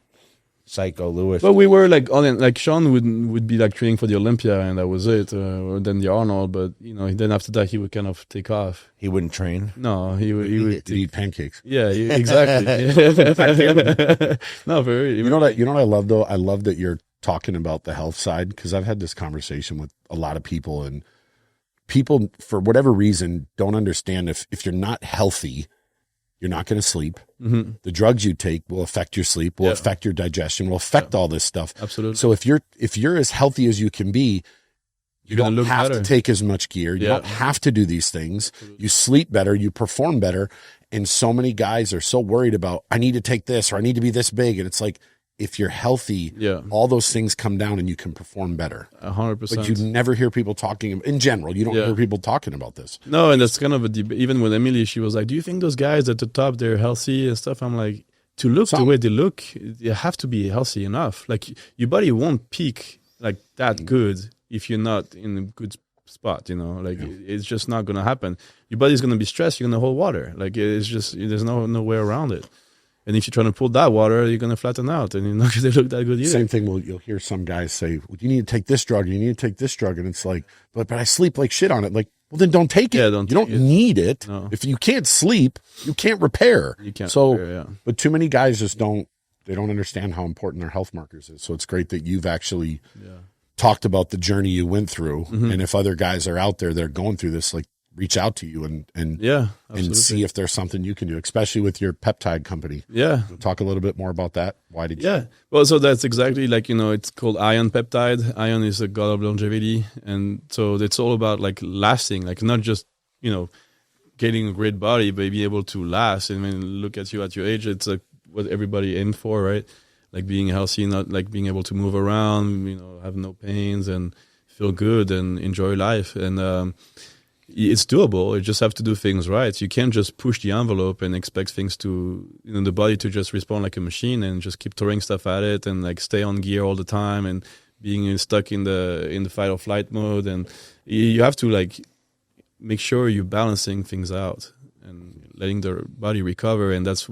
Speaker 5: Psycho Lewis.
Speaker 6: But we were like on, like Shawn would be like training for the Olympia, and that was it. Or then the Arnold, but you know, then after that he would kind of take off.
Speaker 5: He wouldn't train.
Speaker 6: No, he would
Speaker 4: eat pancakes.
Speaker 6: Yeah, exactly. No, for real.
Speaker 4: You know what I love though? I love that you're talking about the health side, because I've had this conversation with a lot of people, and people for whatever reason don't understand if you're not healthy, you're not going to sleep.
Speaker 6: Mm-hmm.
Speaker 4: The drugs you take will affect your sleep, will affect your digestion, will affect all this stuff.
Speaker 6: Absolutely.
Speaker 4: So if you're as healthy as you can be, you don't have to take as much gear. You don't have to do these things. Absolutely. You sleep better, you perform better. And so many guys are so worried about, I need to take this or I need to be this big. And it's like, if you're healthy, all those things come down and you can perform better.
Speaker 6: 100%.
Speaker 4: But you never hear people talking, in general, you don't hear people talking about this.
Speaker 6: No, and that's kind of a debate. Even with Emily, she was like, do you think those guys at the top, they're healthy and stuff? I'm like, to look the way they look, you have to be healthy enough. Like, your body won't peak like that good if you're not in a good spot, you know? Like, it's just not going to happen. Your body's going to be stressed, you're going to hold water. Like, it's just, there's no way around it. And if you're trying to pull that water, you're going to flatten out, and you're not going to look that good either.
Speaker 4: Same thing. You'll hear some guys say, well, you need to take this drug, you need to take this drug. And it's like, but I sleep like shit on it. Like, well, then don't take it.
Speaker 6: Yeah,
Speaker 4: you don't need it.
Speaker 6: No.
Speaker 4: If you can't sleep, you can't repair.
Speaker 6: You can't repair,
Speaker 4: But too many guys just don't understand how important their health markers is. So it's great that you've actually talked about the journey you went through.
Speaker 6: Mm-hmm.
Speaker 4: And if other guys are out there that are going through this, like, reach out to you and see if there's something you can do, especially with your peptide company.
Speaker 6: Yeah.
Speaker 4: Talk a little bit more about that. Why did you?
Speaker 6: Yeah. Well, so that's exactly like, you know, it's called ion peptide. Ion is a god of longevity. And so it's all about like lasting, like not just, you know, getting a great body, but be able to last. And when you look at you at your age, it's like what everybody aimed for, right? Like being healthy, not like being able to move around, have no pains and feel good and enjoy life. And it's doable. You just have to do things right. You can't just push the envelope and expect things to, the body to just respond like a machine and just keep throwing stuff at it and like stay on gear all the time and being stuck in the fight or flight mode. And you have to like make sure you're balancing things out and letting the body recover. And that's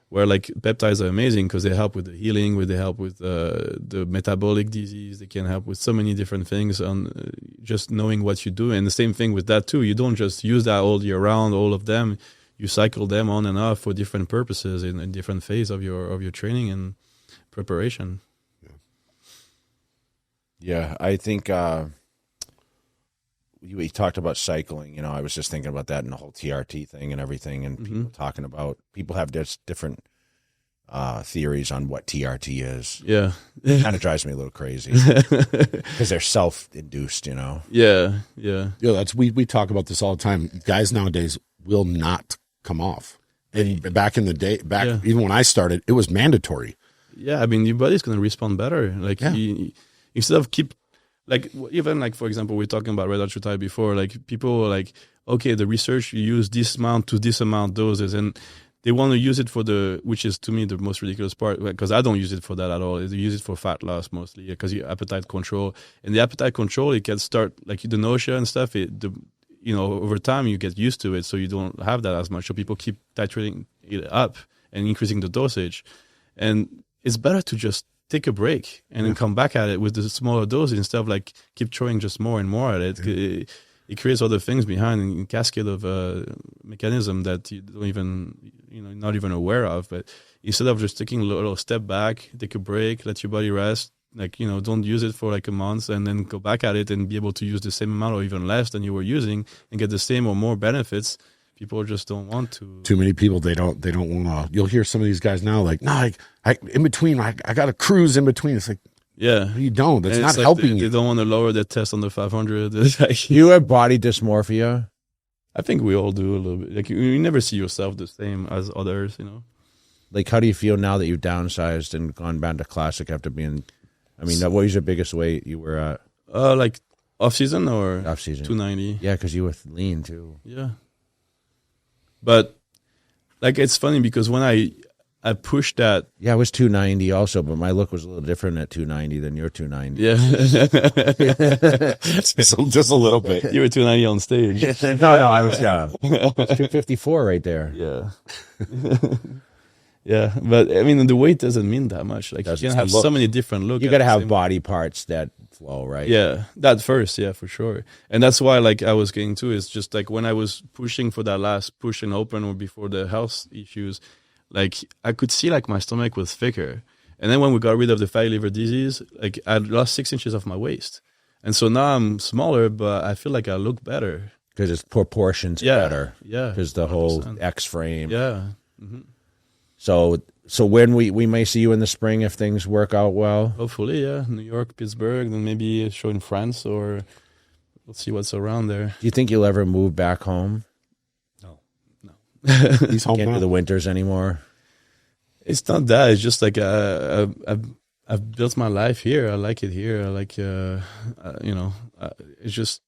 Speaker 6: where like peptides are amazing because they help with the healing, they help with the metabolic disease. They can help with so many different things on just knowing what you do. And the same thing with that too. You don't just use that all year round, all of them. You cycle them on and off for different purposes in a different phase of your training and preparation.
Speaker 5: Yeah, I think we talked about cycling. I was just thinking about that and the whole TRT thing and everything, and people have just different theories on what TRT is.
Speaker 6: Yeah,
Speaker 5: it kind of drives me a little crazy because they're self-induced.
Speaker 6: Yeah.
Speaker 4: We talk about this all the time. Guys nowadays will not come off, and back in the day, even when I started, it was mandatory.
Speaker 6: Yeah, I mean, your body's going to respond better. Like instead of even for example, we're talking about red artery type before, like people are like, okay, the research, you use this amount to this amount doses, and they want to use it for which is to me the most ridiculous part, because I don't use it for that at all. They use it for fat loss mostly, because your appetite control, and the appetite control, it can start like the nausea and stuff. Over time you get used to it, so you don't have that as much. So people keep titrating it up and increasing the dosage, and it's better to just take a break and then come back at it with the smaller doses instead of like keep throwing just more and more at it. It creates other things behind and a cascade of mechanism that you don't even, not even aware of. But instead of just taking a little step back, take a break, let your body rest, don't use it for like a month and then go back at it and be able to use the same amount or even less than you were using and get the same or more benefits. People just don't want to.
Speaker 4: Too many people, they don't want to. You'll hear some of these guys now like, no, I in between, I got to cruise in between. It's like,
Speaker 6: yeah,
Speaker 4: you don't. That's not helping you.
Speaker 6: They don't want to lower their test on the 500. Like,
Speaker 5: you have body dysmorphia?
Speaker 6: I think we all do a little bit. Like you never see yourself the same as others,
Speaker 5: Like, how do you feel now that you've downsized and gone back to classic after being? I mean, what was your biggest weight you were at?
Speaker 6: Like off season or
Speaker 5: off season?
Speaker 6: 290.
Speaker 5: Yeah, because you were lean too.
Speaker 6: Yeah. But like it's funny because when I pushed that,
Speaker 5: I was 290 also, but my look was a little different at 290 than your 290.
Speaker 6: Yeah,
Speaker 4: just a little bit.
Speaker 6: You were 290 on stage.
Speaker 5: No, I was 254 right there.
Speaker 6: Yeah, yeah. But I mean, the weight doesn't mean that much. Like you can have so many different looks.
Speaker 5: You got to have body parts that flow, right?
Speaker 6: Yeah, that first, yeah, for sure. And that's why, like, I was getting to is just like when I was pushing for that last push and open or before the health issues, like I could see like my stomach was thicker. And then when we got rid of the fatty liver disease, like I lost 6 inches off my waist. And so now I'm smaller, but I feel like I look better.
Speaker 5: Because its proportions better.
Speaker 6: Yeah.
Speaker 5: Because the 100%. Whole X frame.
Speaker 6: Yeah. Mm-hmm.
Speaker 5: So when we may see you in the spring if things work out well?
Speaker 6: Hopefully, yeah. New York, Pittsburgh, then maybe a show in France, or we'll see what's around there.
Speaker 5: Do you think you'll ever move back home?
Speaker 6: No.
Speaker 5: He's home. Can't do the winters anymore?
Speaker 6: It's not that. It's just like I've built my life here. I like it here. I like, it's just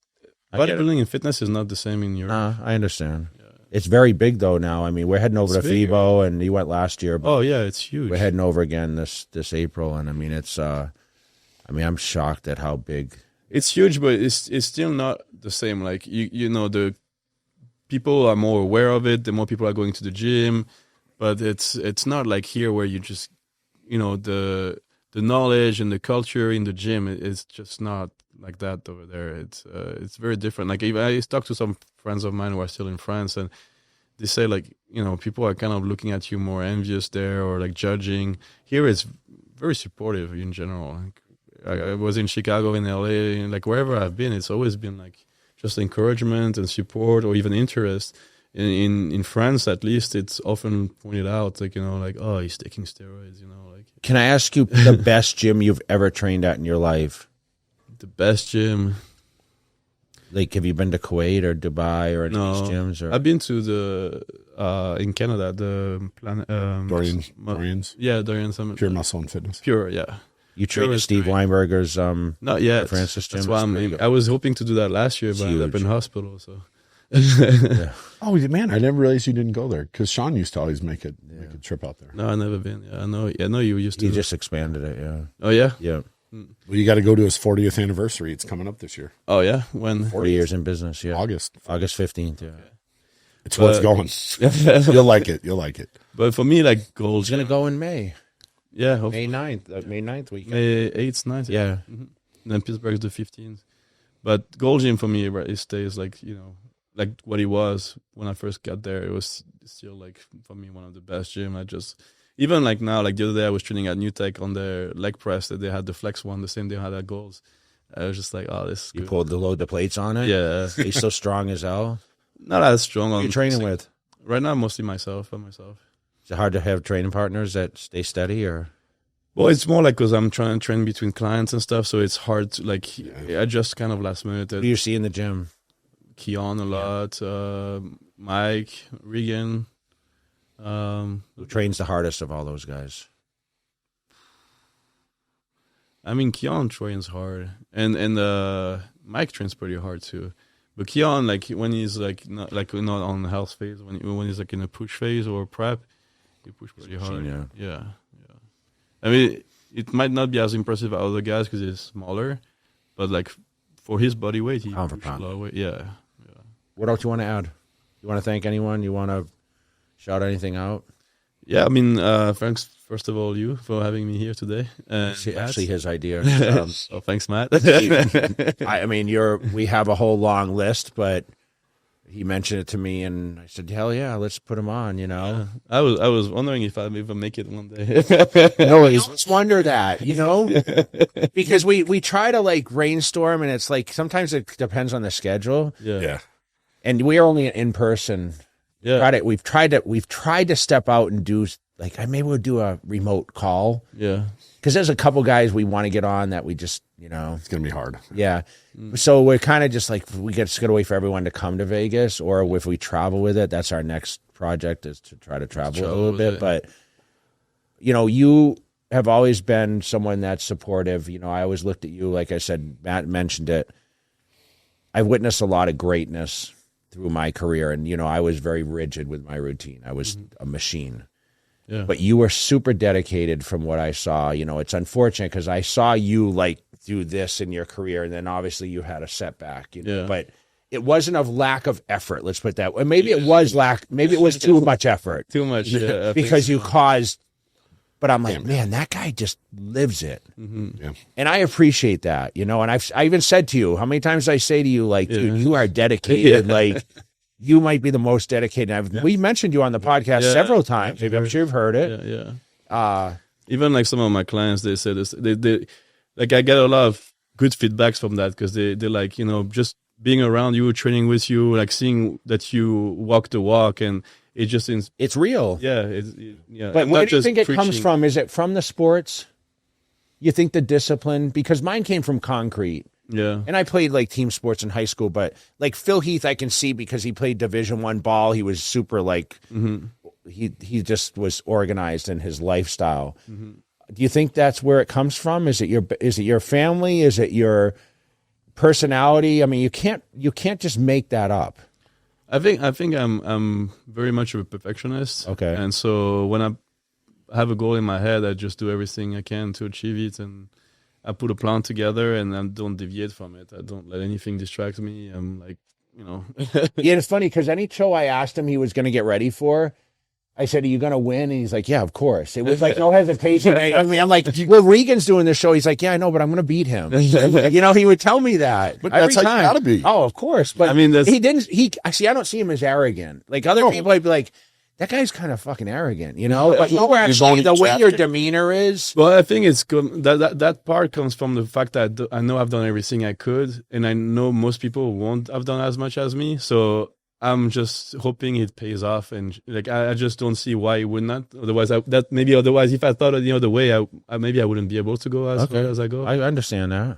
Speaker 6: bodybuilding and fitness is not the same in Europe.
Speaker 5: I understand. It's very big though now. I mean, we're heading over to FIBO, and you went last year.
Speaker 6: But it's huge.
Speaker 5: We're heading over again this April, and I mean, it's. I'm shocked at how big.
Speaker 6: It's huge, but it's still not the same. Like the people are more aware of it. The more people are going to the gym, but it's not like here where you just the knowledge and the culture in the gym is just not like that over there. It's very different. Like I talked to some friends of mine who are still in France, and they say like people are kind of looking at you more envious there or like judging. Here it's very supportive in general. Like, I was in Chicago, in LA, and like wherever I've been, it's always been like just encouragement and support or even interest. In France, at least, it's often pointed out like like, oh, he's taking steroids. Like.
Speaker 5: Can I ask you the best gym you've ever trained at in your life?
Speaker 6: The best gym.
Speaker 5: Like, have you been to Kuwait or Dubai or any of these gyms? Or?
Speaker 6: I've been to the in Canada, the
Speaker 4: Dorian's.
Speaker 6: Yeah, Dorian Summit.
Speaker 4: Pure Muscle and Fitness.
Speaker 6: Pure, yeah.
Speaker 5: You trained at Steve Weinberger's
Speaker 6: not yet.
Speaker 5: Francis gym.
Speaker 6: That's why I was hoping to do that last year, but I ended up in hospital. So.
Speaker 4: Yeah. Oh man, I never realized you didn't go there because Shawn used to always make a trip out there.
Speaker 6: No, I've never been. Yeah, I know you used to.
Speaker 5: You just expanded it, yeah.
Speaker 6: Oh yeah,
Speaker 5: yeah.
Speaker 4: Well, you got to go to his 40th anniversary. It's coming up this year.
Speaker 6: Oh yeah, when
Speaker 5: 40 years in business, yeah.
Speaker 4: August
Speaker 5: 15th, yeah. Okay.
Speaker 4: It's what's going. You'll like it. You'll like it.
Speaker 6: But for me, like goals,
Speaker 5: it's gonna go in May.
Speaker 6: Yeah,
Speaker 5: May 9th. May 9th weekend.
Speaker 6: May 8th, 9th.
Speaker 5: Yeah.
Speaker 6: Mm-hmm. And then Pittsburgh's the 15th. But Gold Gym for me, it stays like like what it was when I first got there. It was still like for me one of the best gym. I just even like now, like the other day I was training at New Tech on their leg press that they had the flex one, the same day I had at Goals. I was just like, oh, this is
Speaker 5: You
Speaker 6: good.
Speaker 5: pulled the plates on it?
Speaker 6: Yeah.
Speaker 5: He's so strong as hell.
Speaker 6: Not as strong.
Speaker 5: Who are you training with?
Speaker 6: Right now, mostly myself. By myself.
Speaker 5: Is it hard to have training partners that stay steady, or?
Speaker 6: Well, it's more like because I'm trying to train between clients and stuff, so it's hard to like adjust kind of last minute.
Speaker 5: Who do you see in the gym?
Speaker 6: Keon a lot, Mike, Regan.
Speaker 5: Who trains the hardest of all those guys?
Speaker 6: I mean, Keon trains hard, and Mike trains pretty hard too. But Keon, like when he's like not on the health phase, when he's like in a push phase or prep, he push pretty hard. Yeah. I mean, it might not be as impressive as other guys because he's smaller, but like for his body weight, he pushes a lot of weight. Yeah.
Speaker 5: What else you want to add? You want to thank anyone? You want to shout anything out?
Speaker 6: Yeah, I mean, thanks first of all you for having me here today.
Speaker 5: Actually, his idea.
Speaker 6: Oh, thanks, Matt.
Speaker 5: I mean, we have a whole long list, but he mentioned it to me, and I said, "Hell yeah, let's put him on."
Speaker 6: Yeah. I was wondering if I'd even make it one day.
Speaker 5: No, I just wonder that, because we try to like brainstorm, and it's like sometimes it depends on the schedule.
Speaker 6: Yeah.
Speaker 5: And we are only in person.
Speaker 6: Yeah.
Speaker 5: We've tried to step out and do like maybe we'll do a remote call.
Speaker 6: Yeah.
Speaker 5: Because there's a couple guys we want to get on that we just
Speaker 4: it's gonna be hard.
Speaker 5: Yeah. So we're kind of just like we just gotta wait for everyone to come to Vegas, or if we travel with it, that's our next project is to try to travel a little bit. But you have always been someone that's supportive. I always looked at you, like I said, Matt mentioned it. I've witnessed a lot of greatness through my career, and I was very rigid with my routine. I was a machine.
Speaker 6: Yeah.
Speaker 5: But you were super dedicated from what I saw. It's unfortunate because I saw you like do this in your career, and then obviously you had a setback. But it wasn't of lack of effort. Let's put that. Maybe it was maybe it was too much effort.
Speaker 6: Too much, yeah,
Speaker 5: because you caused. But I'm like, man, that guy just lives it.
Speaker 6: Mm-hmm.
Speaker 4: Yeah.
Speaker 5: And I appreciate that, And I even said to you, how many times did I say to you, like, dude, you are dedicated. Like, you might be the most dedicated. We mentioned you on the podcast several times. Maybe I'm sure you've heard it.
Speaker 6: Yeah. Even like some of my clients, they say this. They like I get a lot of good feedbacks from that because they like just being around you, training with you, like seeing that you walk the walk and. It just
Speaker 5: it's real.
Speaker 6: Yeah.
Speaker 5: But where do you think it comes from? Is it from the sports? You think the discipline? Because mine came from concrete.
Speaker 6: Yeah.
Speaker 5: And I played like team sports in high school, but like Phil Heath, I can see because he played Division I ball. He was super like he just was organized in his lifestyle. Mm-hmm. Do you think that's where it comes from? Is it your family? Is it your personality? I mean, you can't just make that up.
Speaker 6: I think I'm very much of a perfectionist.
Speaker 5: Okay.
Speaker 6: And so when I have a goal in my head, I just do everything I can to achieve it, and I put a plan together, and I don't deviate from it. I don't let anything distract me. I'm like,
Speaker 5: Yeah, it's funny because any show I asked him he was going to get ready for, I said, "Are you going to win?" And he's like, "Yeah, of course." It was like no hesitation. I mean, I'm like, "Well, Regan's doing this show." He's like, "Yeah, I know, but I'm going to beat him." He would tell me that.
Speaker 4: But
Speaker 5: every
Speaker 4: that's how
Speaker 5: time.
Speaker 4: you got to be.
Speaker 5: Oh, of course. But
Speaker 6: I mean,
Speaker 5: he didn't. I don't see him as arrogant. Like other people, I'd be like, "That guy's kind of fucking arrogant," But no, actually, the way your demeanor is.
Speaker 6: Well, I think it's good. That part comes from the fact that I know I've done everything I could, and I know most people won't have done as much as me. So I'm just hoping it pays off, and like I just don't see why it would not. Otherwise, if I thought of the other way, maybe I wouldn't be able to go as far as I go.
Speaker 5: I understand that.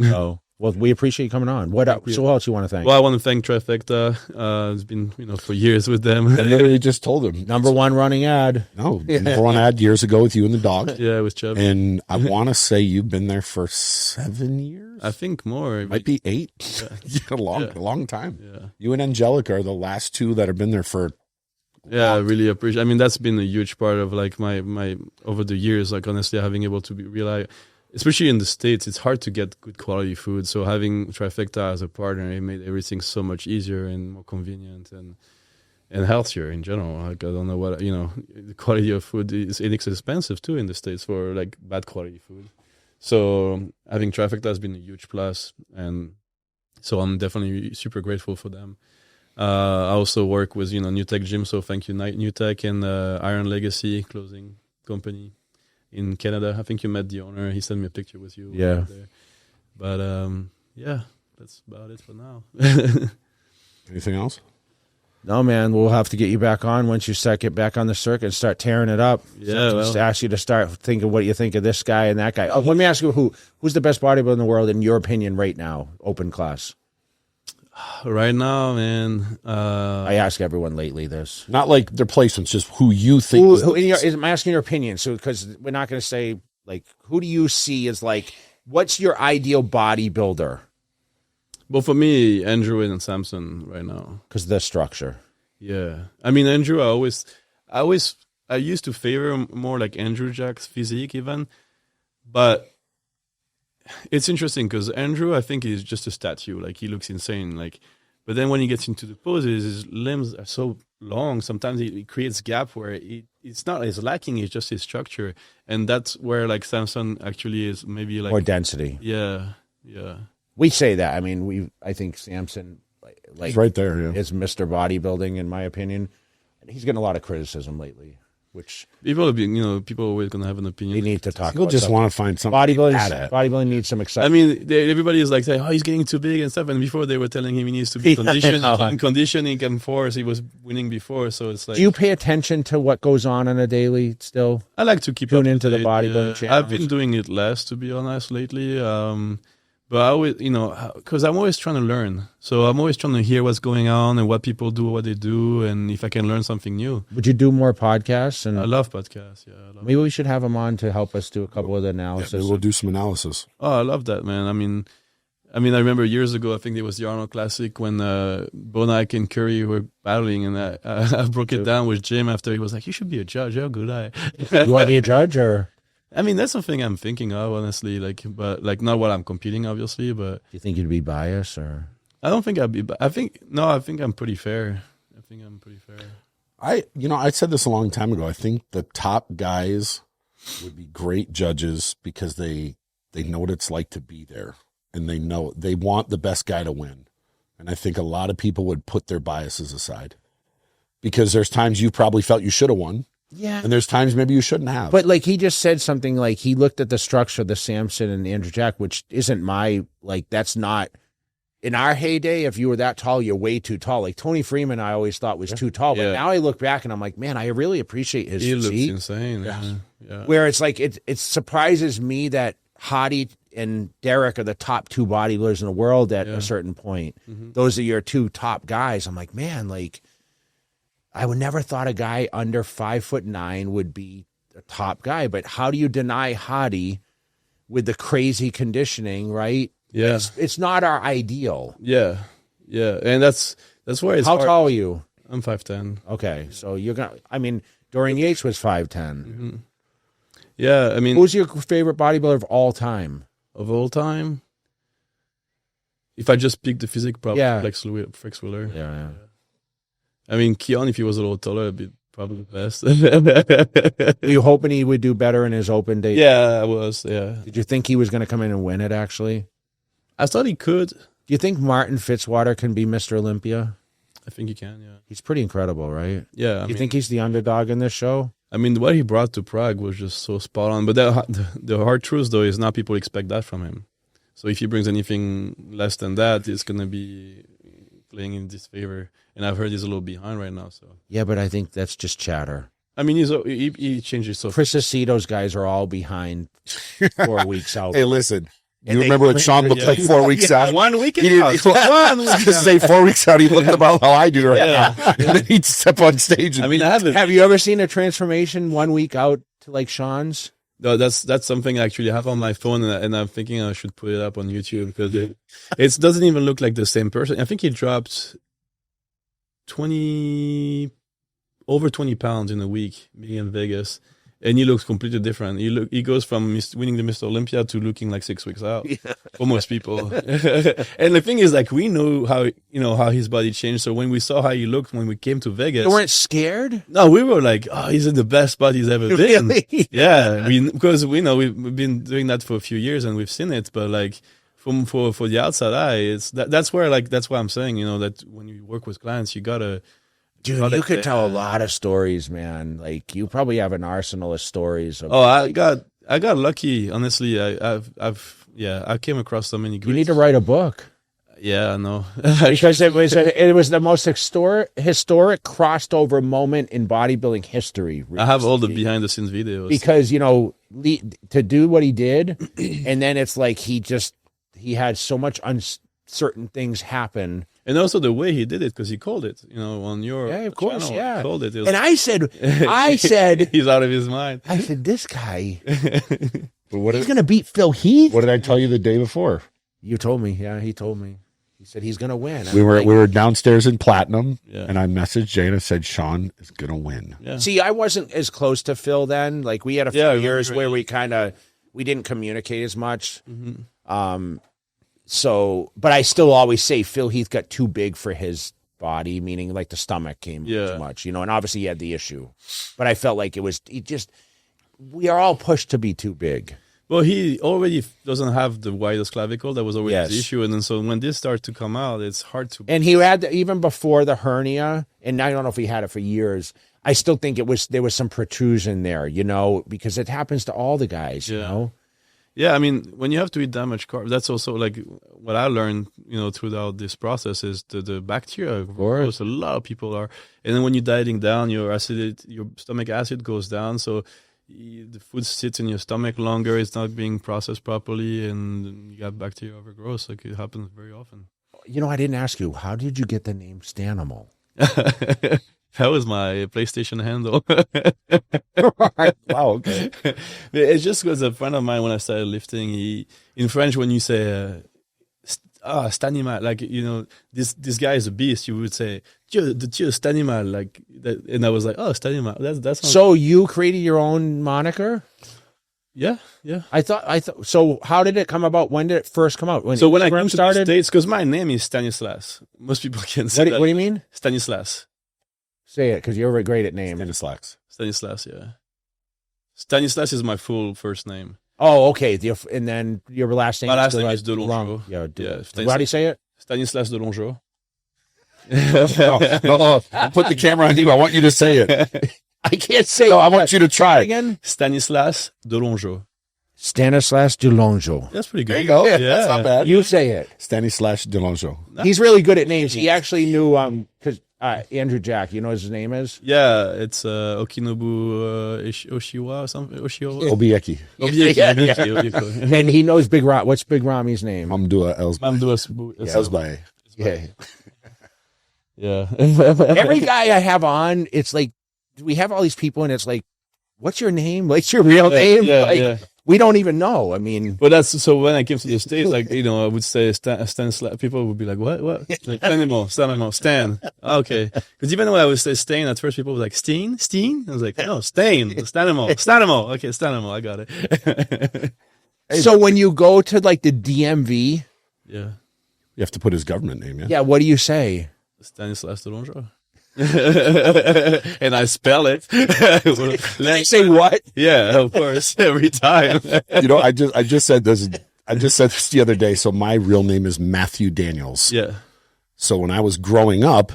Speaker 5: So Well, we appreciate you coming on. What else you want to thank?
Speaker 6: Well, I want to thank Trifecta. It's been, for years with them.
Speaker 4: I literally just told him.
Speaker 5: Number one running ad.
Speaker 4: No, number one ad years ago with you and the dog.
Speaker 6: Yeah, with Chubb.
Speaker 4: And I want to say you've been there for 7 years?
Speaker 6: I think more.
Speaker 4: Might be 8. Yeah. A long time.
Speaker 6: Yeah.
Speaker 4: You and Angelica are the last two that have been there for.
Speaker 6: Yeah, I really appreciate. I mean, that's been a huge part of like my over the years. Like honestly, having able to rely, especially in the States, it's hard to get good quality food. So having Trifecta as a partner, it made everything so much easier and more convenient and healthier in general. Like I don't know what the quality of food is inexpensive too in the States for like bad quality food. So having Trifecta has been a huge plus, and so I'm definitely super grateful for them. I also work with New Tech Gym, so thank you New Tech and Iron Legacy clothing company in Canada. I think you met the owner. He sent me a picture with you.
Speaker 5: Yeah.
Speaker 6: There. But yeah, that's about it for now.
Speaker 4: Anything else?
Speaker 5: No, man. We'll have to get you back on once you get back on the circuit and start tearing it up.
Speaker 6: Yeah,
Speaker 5: Just ask you to start thinking what you think of this guy and that guy. Oh, let me ask you who's the best bodybuilder in the world in your opinion right now? Open class.
Speaker 6: Right now, man.
Speaker 5: I ask everyone lately this.
Speaker 4: Not like their placements, just who you think.
Speaker 5: I'm asking your opinion. So, because we're not going to say, like, who do you see as, like, what's your ideal bodybuilder?
Speaker 6: Well, for me, Andrew and Samson right now.
Speaker 5: Because of the structure.
Speaker 6: Yeah. I mean, Andrew, I used to favor more like Andrew Jack's physique even. But it's interesting because Andrew, I think, is just a statue. Like, he looks insane. Like, but then when he gets into the poses, his limbs are so long. Sometimes it creates gap where it's not his lacking. It's just his structure, and that's where like Samson actually is maybe like
Speaker 5: more density.
Speaker 6: Yeah, yeah.
Speaker 5: We say that. I mean, I think Samson, like,
Speaker 4: he's right there. Yeah.
Speaker 5: is Mr. Bodybuilding in my opinion. And he's getting a lot of criticism lately. Which
Speaker 6: people are being, people are always gonna have an opinion.
Speaker 5: We need to talk.
Speaker 4: People just want to find something.
Speaker 5: Bodybuilding needs some excitement.
Speaker 6: I mean, everybody is like saying, "Oh, he's getting too big and stuff." And before they were telling him he needs to be conditioning and force. He was winning before, so it's like.
Speaker 5: Do you pay attention to what goes on a daily? Still,
Speaker 6: I like to keep
Speaker 5: tune into the bodybuilding channel.
Speaker 6: I've been doing it less, to be honest, lately. But I always, because I'm always trying to learn. So I'm always trying to hear what's going on and what people do, what they do, and if I can learn something new.
Speaker 5: Would you do more podcasts? And
Speaker 6: I love podcasts. Yeah,
Speaker 5: maybe we should have him on to help us do a couple of the analysis.
Speaker 4: Yeah, we'll do some analysis.
Speaker 6: Oh, I love that, man. I mean, I remember years ago, I think it was the Arnold Classic when Bonac and Curry were battling, and I broke it down with Jim after. He was like, "You should be a judge. How good I."
Speaker 5: You want to be a judge, or?
Speaker 6: I mean, that's something I'm thinking of, honestly. But not what I'm competing, obviously. But
Speaker 5: do you think you'd be biased, or?
Speaker 6: I don't think I'd be. I think I'm pretty fair.
Speaker 4: I said this a long time ago. I think the top guys would be great judges because they know what it's like to be there, and they want the best guy to win. And I think a lot of people would put their biases aside because there's times you probably felt you should have won.
Speaker 5: Yeah.
Speaker 4: And there's times maybe you shouldn't have.
Speaker 5: But like he just said something like he looked at the structure of the Samson and the Andrew Jack, which isn't that's not in our heyday. If you were that tall, you're way too tall. Like Tony Freeman, I always thought was too tall. But now I look back and I'm like, man, I really appreciate his physique.
Speaker 6: He looks insane. Yeah.
Speaker 5: Where it's like, it surprises me that Hadi and Derek are the top two bodybuilders in the world at a certain point. Mm-hmm. Those are your two top guys. I'm like, man, like, I would never thought a guy under 5'9" would be a top guy, but how do you deny Hadi with the crazy conditioning, right?
Speaker 6: Yeah.
Speaker 5: It's not our ideal.
Speaker 6: Yeah. Yeah. And that's why it's
Speaker 5: How
Speaker 6: hard.
Speaker 5: tall are you?
Speaker 6: I'm 5'10".
Speaker 5: Okay. So Dorian Yates was 5'10".
Speaker 6: Mm-hmm. Yeah. I mean,
Speaker 5: who's your favorite bodybuilder of all time?
Speaker 6: Of all time? If I just pick the physique, probably Flex Wheeler.
Speaker 5: Yeah.
Speaker 6: I mean, Keon, if he was a little taller, would be probably the best.
Speaker 5: Were you hoping he would do better in his open date?
Speaker 6: Yeah, I was, yeah.
Speaker 5: Did you think he was going to come in and win it, actually?
Speaker 6: I thought he could.
Speaker 5: Do you think Martin Fitzwater can be Mr. Olympia?
Speaker 6: I think he can, yeah.
Speaker 5: He's pretty incredible, right?
Speaker 6: Yeah.
Speaker 5: Do you think he's the underdog in this show?
Speaker 6: I mean, what he brought to Prague was just so spot on. But the hard truth, though, is not people expect that from him. So if he brings anything less than that, it's going to be playing in disfavor. And I've heard he's a little behind right now. So
Speaker 5: yeah, but I think that's just chatter.
Speaker 6: I mean, he changes so.
Speaker 5: Chris Aceto's guys are all behind 4 weeks out.
Speaker 4: Hey, listen, You remember what Shawn looked like 4 weeks out?
Speaker 6: 1 week
Speaker 4: He didn't, just say 4 weeks out, he looked about how I do right now. And then he'd step on stage. And
Speaker 6: I mean,
Speaker 5: have you ever seen a transformation 1 week out to like Shawn's?
Speaker 6: No, that's something I actually have on my phone, and I'm thinking I should put it up on YouTube because it doesn't even look like the same person. I think he dropped over 20 pounds in a week being in Vegas. And he looks completely different. He goes from winning the Mr. Olympia to looking like 6 weeks out for most people. And the thing is, like, we know how his body changed. So when we saw how he looked when we came to Vegas,
Speaker 5: You weren't scared?
Speaker 6: no, we were like, oh, he's in the best spot he's ever been.
Speaker 5: Really?
Speaker 6: Yeah, because we know we've been doing that for a few years and we've seen it. But like, for the outside eye, it's that's why I'm saying, that when you work with clients, you gotta.
Speaker 5: Dude, you could tell a lot of stories, man. Like, you probably have an arsenal of stories.
Speaker 6: Oh, I got lucky. Honestly, I came across so many.
Speaker 5: You need to write a book.
Speaker 6: Yeah, I know.
Speaker 5: Because it was the most historic crossover moment in bodybuilding history.
Speaker 6: I have all the behind the scenes videos.
Speaker 5: Because, to do what he did, and then it's like he had so much uncertain things happen.
Speaker 6: And also the way he did it, because he called it, on your
Speaker 5: of course,
Speaker 6: channel,
Speaker 5: yeah.
Speaker 6: he called it.
Speaker 5: And I said,
Speaker 6: he's out of his mind.
Speaker 5: I said, this guy,
Speaker 4: But
Speaker 5: he's going to beat Phil Heath.
Speaker 4: what did I tell you the day before?
Speaker 5: You told me. Yeah, he told me. He said he's going to win.
Speaker 4: We were downstairs in Platinum,
Speaker 6: Yeah.
Speaker 4: and I messaged Jay and I said, Shawn is going to win.
Speaker 6: Yeah.
Speaker 5: See, I wasn't as close to Phil then. Like, we had a few
Speaker 6: Yeah,
Speaker 5: years
Speaker 6: right.
Speaker 5: where we didn't communicate as much.
Speaker 6: Mm-hmm.
Speaker 5: But I still always say Phil Heath got too big for his body, meaning like the stomach came too much, and obviously he had the issue. But I felt like we are all pushed to be too big.
Speaker 6: Well, he already doesn't have the widest clavicle. That was always the issue. And then so when this started to come out, it's hard to.
Speaker 5: And he had, even before the hernia, and I don't know if he had it for years, I still think there was some protrusion there, because it happens to all the guys,
Speaker 6: Yeah, I mean, when you have to eat that much carbs, that's also like what I learned, throughout this process is the bacteria. Of course, a lot of people are, and then when you're dieting down, your stomach acid goes down, so the food sits in your stomach longer. It's not being processed properly, and you got bacteria overgrowth. Like, it happens very often.
Speaker 5: I didn't ask you, how did you get the name Stanimal?
Speaker 6: That was my PlayStation handle.
Speaker 4: Wow, okay.
Speaker 6: It just was a friend of mine when I started lifting. In French, when you say Stanimal, like, this guy is a beast, you would say, Dieu Stanimal, like that, and I was like, oh, Stanimal. That's
Speaker 5: So you created your own moniker?
Speaker 6: Yeah.
Speaker 5: I thought. So how did it come about? When did it first come out? When
Speaker 6: I came to the States, because my name is Stanislas. Most people can't say that.
Speaker 5: What do you mean?
Speaker 6: Stanislas.
Speaker 5: Say it, because you're great at names.
Speaker 6: Stanislas, yeah. Stanislas is my full first name.
Speaker 5: Oh, okay. And then your last name.
Speaker 6: My last name is de Longeaux.
Speaker 5: Yeah.
Speaker 6: Stanislas.
Speaker 5: How do you say it?
Speaker 6: Stanislas de Longeaux.
Speaker 4: No, I'll put the camera on you. I want you to say it.
Speaker 5: I can't say.
Speaker 4: No, I want you to try
Speaker 5: again.
Speaker 6: Stanislas de Longeaux.
Speaker 5: Stanislas de Longeaux.
Speaker 6: That's pretty good.
Speaker 4: There you go.
Speaker 6: Yeah.
Speaker 4: That's not bad.
Speaker 5: You say it.
Speaker 4: Stanislas de Longeaux.
Speaker 5: He's really good at names. He actually knew because Andrew Jack. You know what his name is?
Speaker 6: Yeah, it's Okinobu Oshiwa or something. Oshiwa.
Speaker 4: Obieki.
Speaker 6: Obieki.
Speaker 5: And he knows Big Ram. What's Big Rami's name?
Speaker 4: Mamdua
Speaker 6: Elsbaye.
Speaker 4: Yeah.
Speaker 6: Yeah.
Speaker 5: Every guy I have on, it's like, we have all these people, and it's like, what's your name? What's your real name?
Speaker 6: Yeah.
Speaker 5: We don't even know. I mean,
Speaker 6: but that's so when I came to the States, like, I would say Stanislas. People would be like, what? Like, Stanimal, Stan. Okay. Because even when I would say Stain, at first people were like, Steen? I was like, no, Stain, Stanimal. Okay, Stanimal, I got it.
Speaker 5: So when you go to like the DMV,
Speaker 6: yeah,
Speaker 4: you have to put his government name,
Speaker 5: yeah, what do you say?
Speaker 6: Stanislas de Longeaux. And I spell it.
Speaker 5: Say what?
Speaker 6: Yeah, of course, every time.
Speaker 4: I just said this. I just said this the other day. So my real name is Matthew Daniels.
Speaker 6: Yeah.
Speaker 4: So when I was growing up,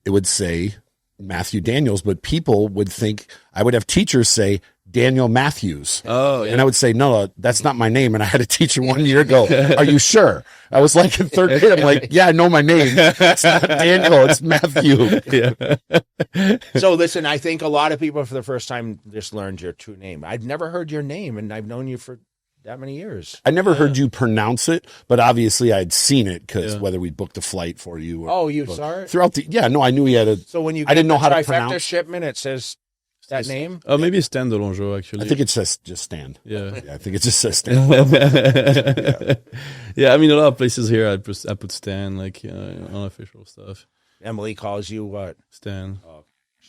Speaker 4: it would say Matthew Daniels, but people would think, I would have teachers say Daniel Matthews.
Speaker 6: Oh, yeah.
Speaker 4: And I would say, no, that's not my name. And I had a teacher 1 year ago. Are you sure? I was like in third grade. I'm like, yeah, I know my name. It's not Daniel. It's Matthew.
Speaker 6: Yeah.
Speaker 5: So listen, I think a lot of people for the first time just learned your true name. I've never heard your name, and I've known you for that many years.
Speaker 4: I never heard you pronounce it, but obviously I'd seen it because whether we booked a flight for you. Or,
Speaker 5: you saw it?
Speaker 4: Throughout I knew he had a.
Speaker 5: So when you
Speaker 4: I didn't know how to
Speaker 5: trifecta
Speaker 4: pronounce
Speaker 5: shipment, it says that name?
Speaker 6: Oh, maybe Stan de Longeaux, actually.
Speaker 4: I think it says just Stan.
Speaker 6: Yeah.
Speaker 4: I think it just says Stan.
Speaker 6: Yeah, I mean, a lot of places here, I put Stan, like, unofficial stuff.
Speaker 5: Emily calls you what?
Speaker 6: Stan.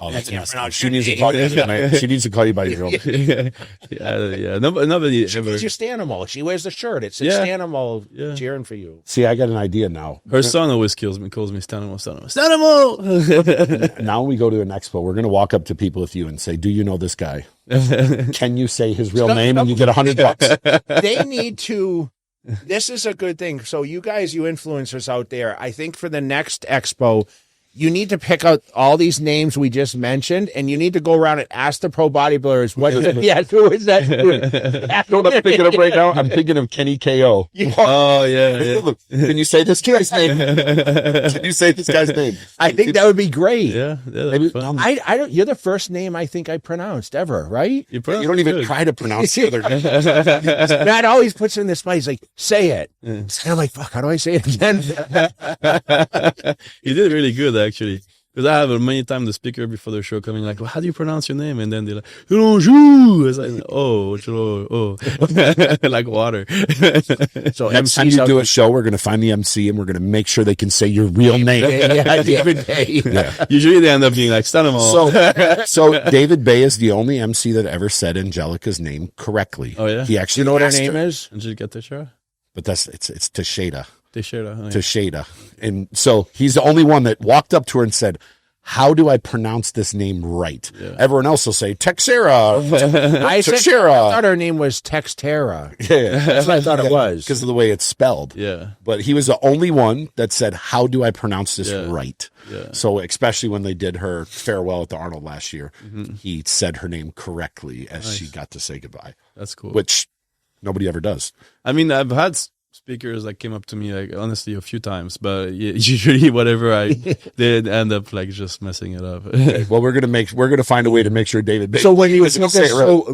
Speaker 4: Oh, that's nasty. She needs to call you. She needs to call you by your real name.
Speaker 6: Yeah. Nobody
Speaker 5: She
Speaker 6: ever.
Speaker 5: calls you Stanimal. She wears the shirt. It says Stanimal cheering for you.
Speaker 4: See, I got an idea now.
Speaker 6: Her son always calls me Stanimal. Stanimal!
Speaker 4: Now we go to an expo. We're going to walk up to people with you and say, "Do you know this guy? Can you say his real name?" And you get $100.
Speaker 5: They need to. This is a good thing. So you guys, you influencers out there, I think for the next expo, you need to pick out all these names we just mentioned, and you need to go around and ask the pro bodybuilders what. Who is that?
Speaker 4: You know what I'm thinking of right now? I'm thinking of Kenny KO.
Speaker 6: Oh, yeah.
Speaker 4: Can you say this guy's name? Can you say this guy's name?
Speaker 5: I think that would be great.
Speaker 6: Yeah.
Speaker 4: Maybe,
Speaker 5: I don't. You're the first name I think I pronounced ever, right?
Speaker 6: You
Speaker 4: don't even try to pronounce the other name.
Speaker 5: Matt always puts in this spot. He's like, "Say it." And I'm like, "Fuck, how do I say it again?"
Speaker 6: You did really good, actually. Because I have many times the speaker before the show coming like, well, how do you pronounce your name? And then they're like, Longeaux. It's like, like water.
Speaker 4: So next time you do a show, we're going to find the MC and we're going to make sure they can say your real name.
Speaker 5: David Bay.
Speaker 4: Yeah.
Speaker 6: Usually they end up being like Stanimal.
Speaker 4: So David Bay is the only MC that ever said Angelica's name correctly.
Speaker 6: Oh, yeah?
Speaker 4: He actually,
Speaker 5: You know what her name is?
Speaker 6: Angelica Teixeira?
Speaker 4: But it's Teixeira.
Speaker 6: Teixeira.
Speaker 4: And so he's the only one that walked up to her and said, "How do I pronounce this name right?"
Speaker 6: Yeah.
Speaker 4: Everyone else will say Teixeira.
Speaker 5: I thought her name was Textera.
Speaker 4: Yeah.
Speaker 5: That's what I thought it was.
Speaker 4: Because of the way it's spelled.
Speaker 6: Yeah.
Speaker 4: But he was the only one that said, "How do I pronounce this right?"
Speaker 6: Yeah.
Speaker 4: So especially when they did her farewell at the Arnold last year, he said her name correctly as she got to say goodbye.
Speaker 6: That's cool.
Speaker 4: Which nobody ever does.
Speaker 6: I mean, I've had speakers that came up to me, like, honestly, a few times, but usually whatever I did end up like just messing it up.
Speaker 4: Well, we're gonna find a way to make sure David Bay.
Speaker 5: So when you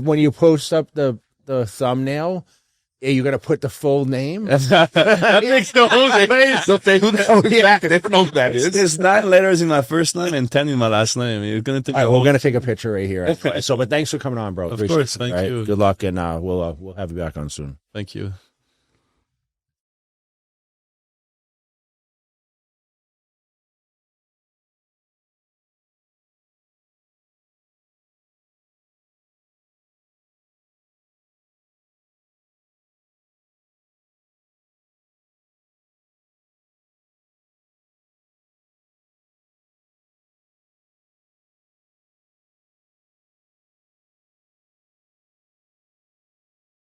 Speaker 5: when you post up the thumbnail, are you gonna put the full name?
Speaker 6: That makes no sense.
Speaker 4: They'll say, who the hell is that? They don't know who that is.
Speaker 6: There's 9 letters in my first name and 10 in my last name. You're gonna take.
Speaker 5: All right, we're gonna take a picture right here. So, but thanks for coming on, bro.
Speaker 6: Of course, thank you.
Speaker 5: Good luck, and we'll have you back on soon.
Speaker 6: Thank you.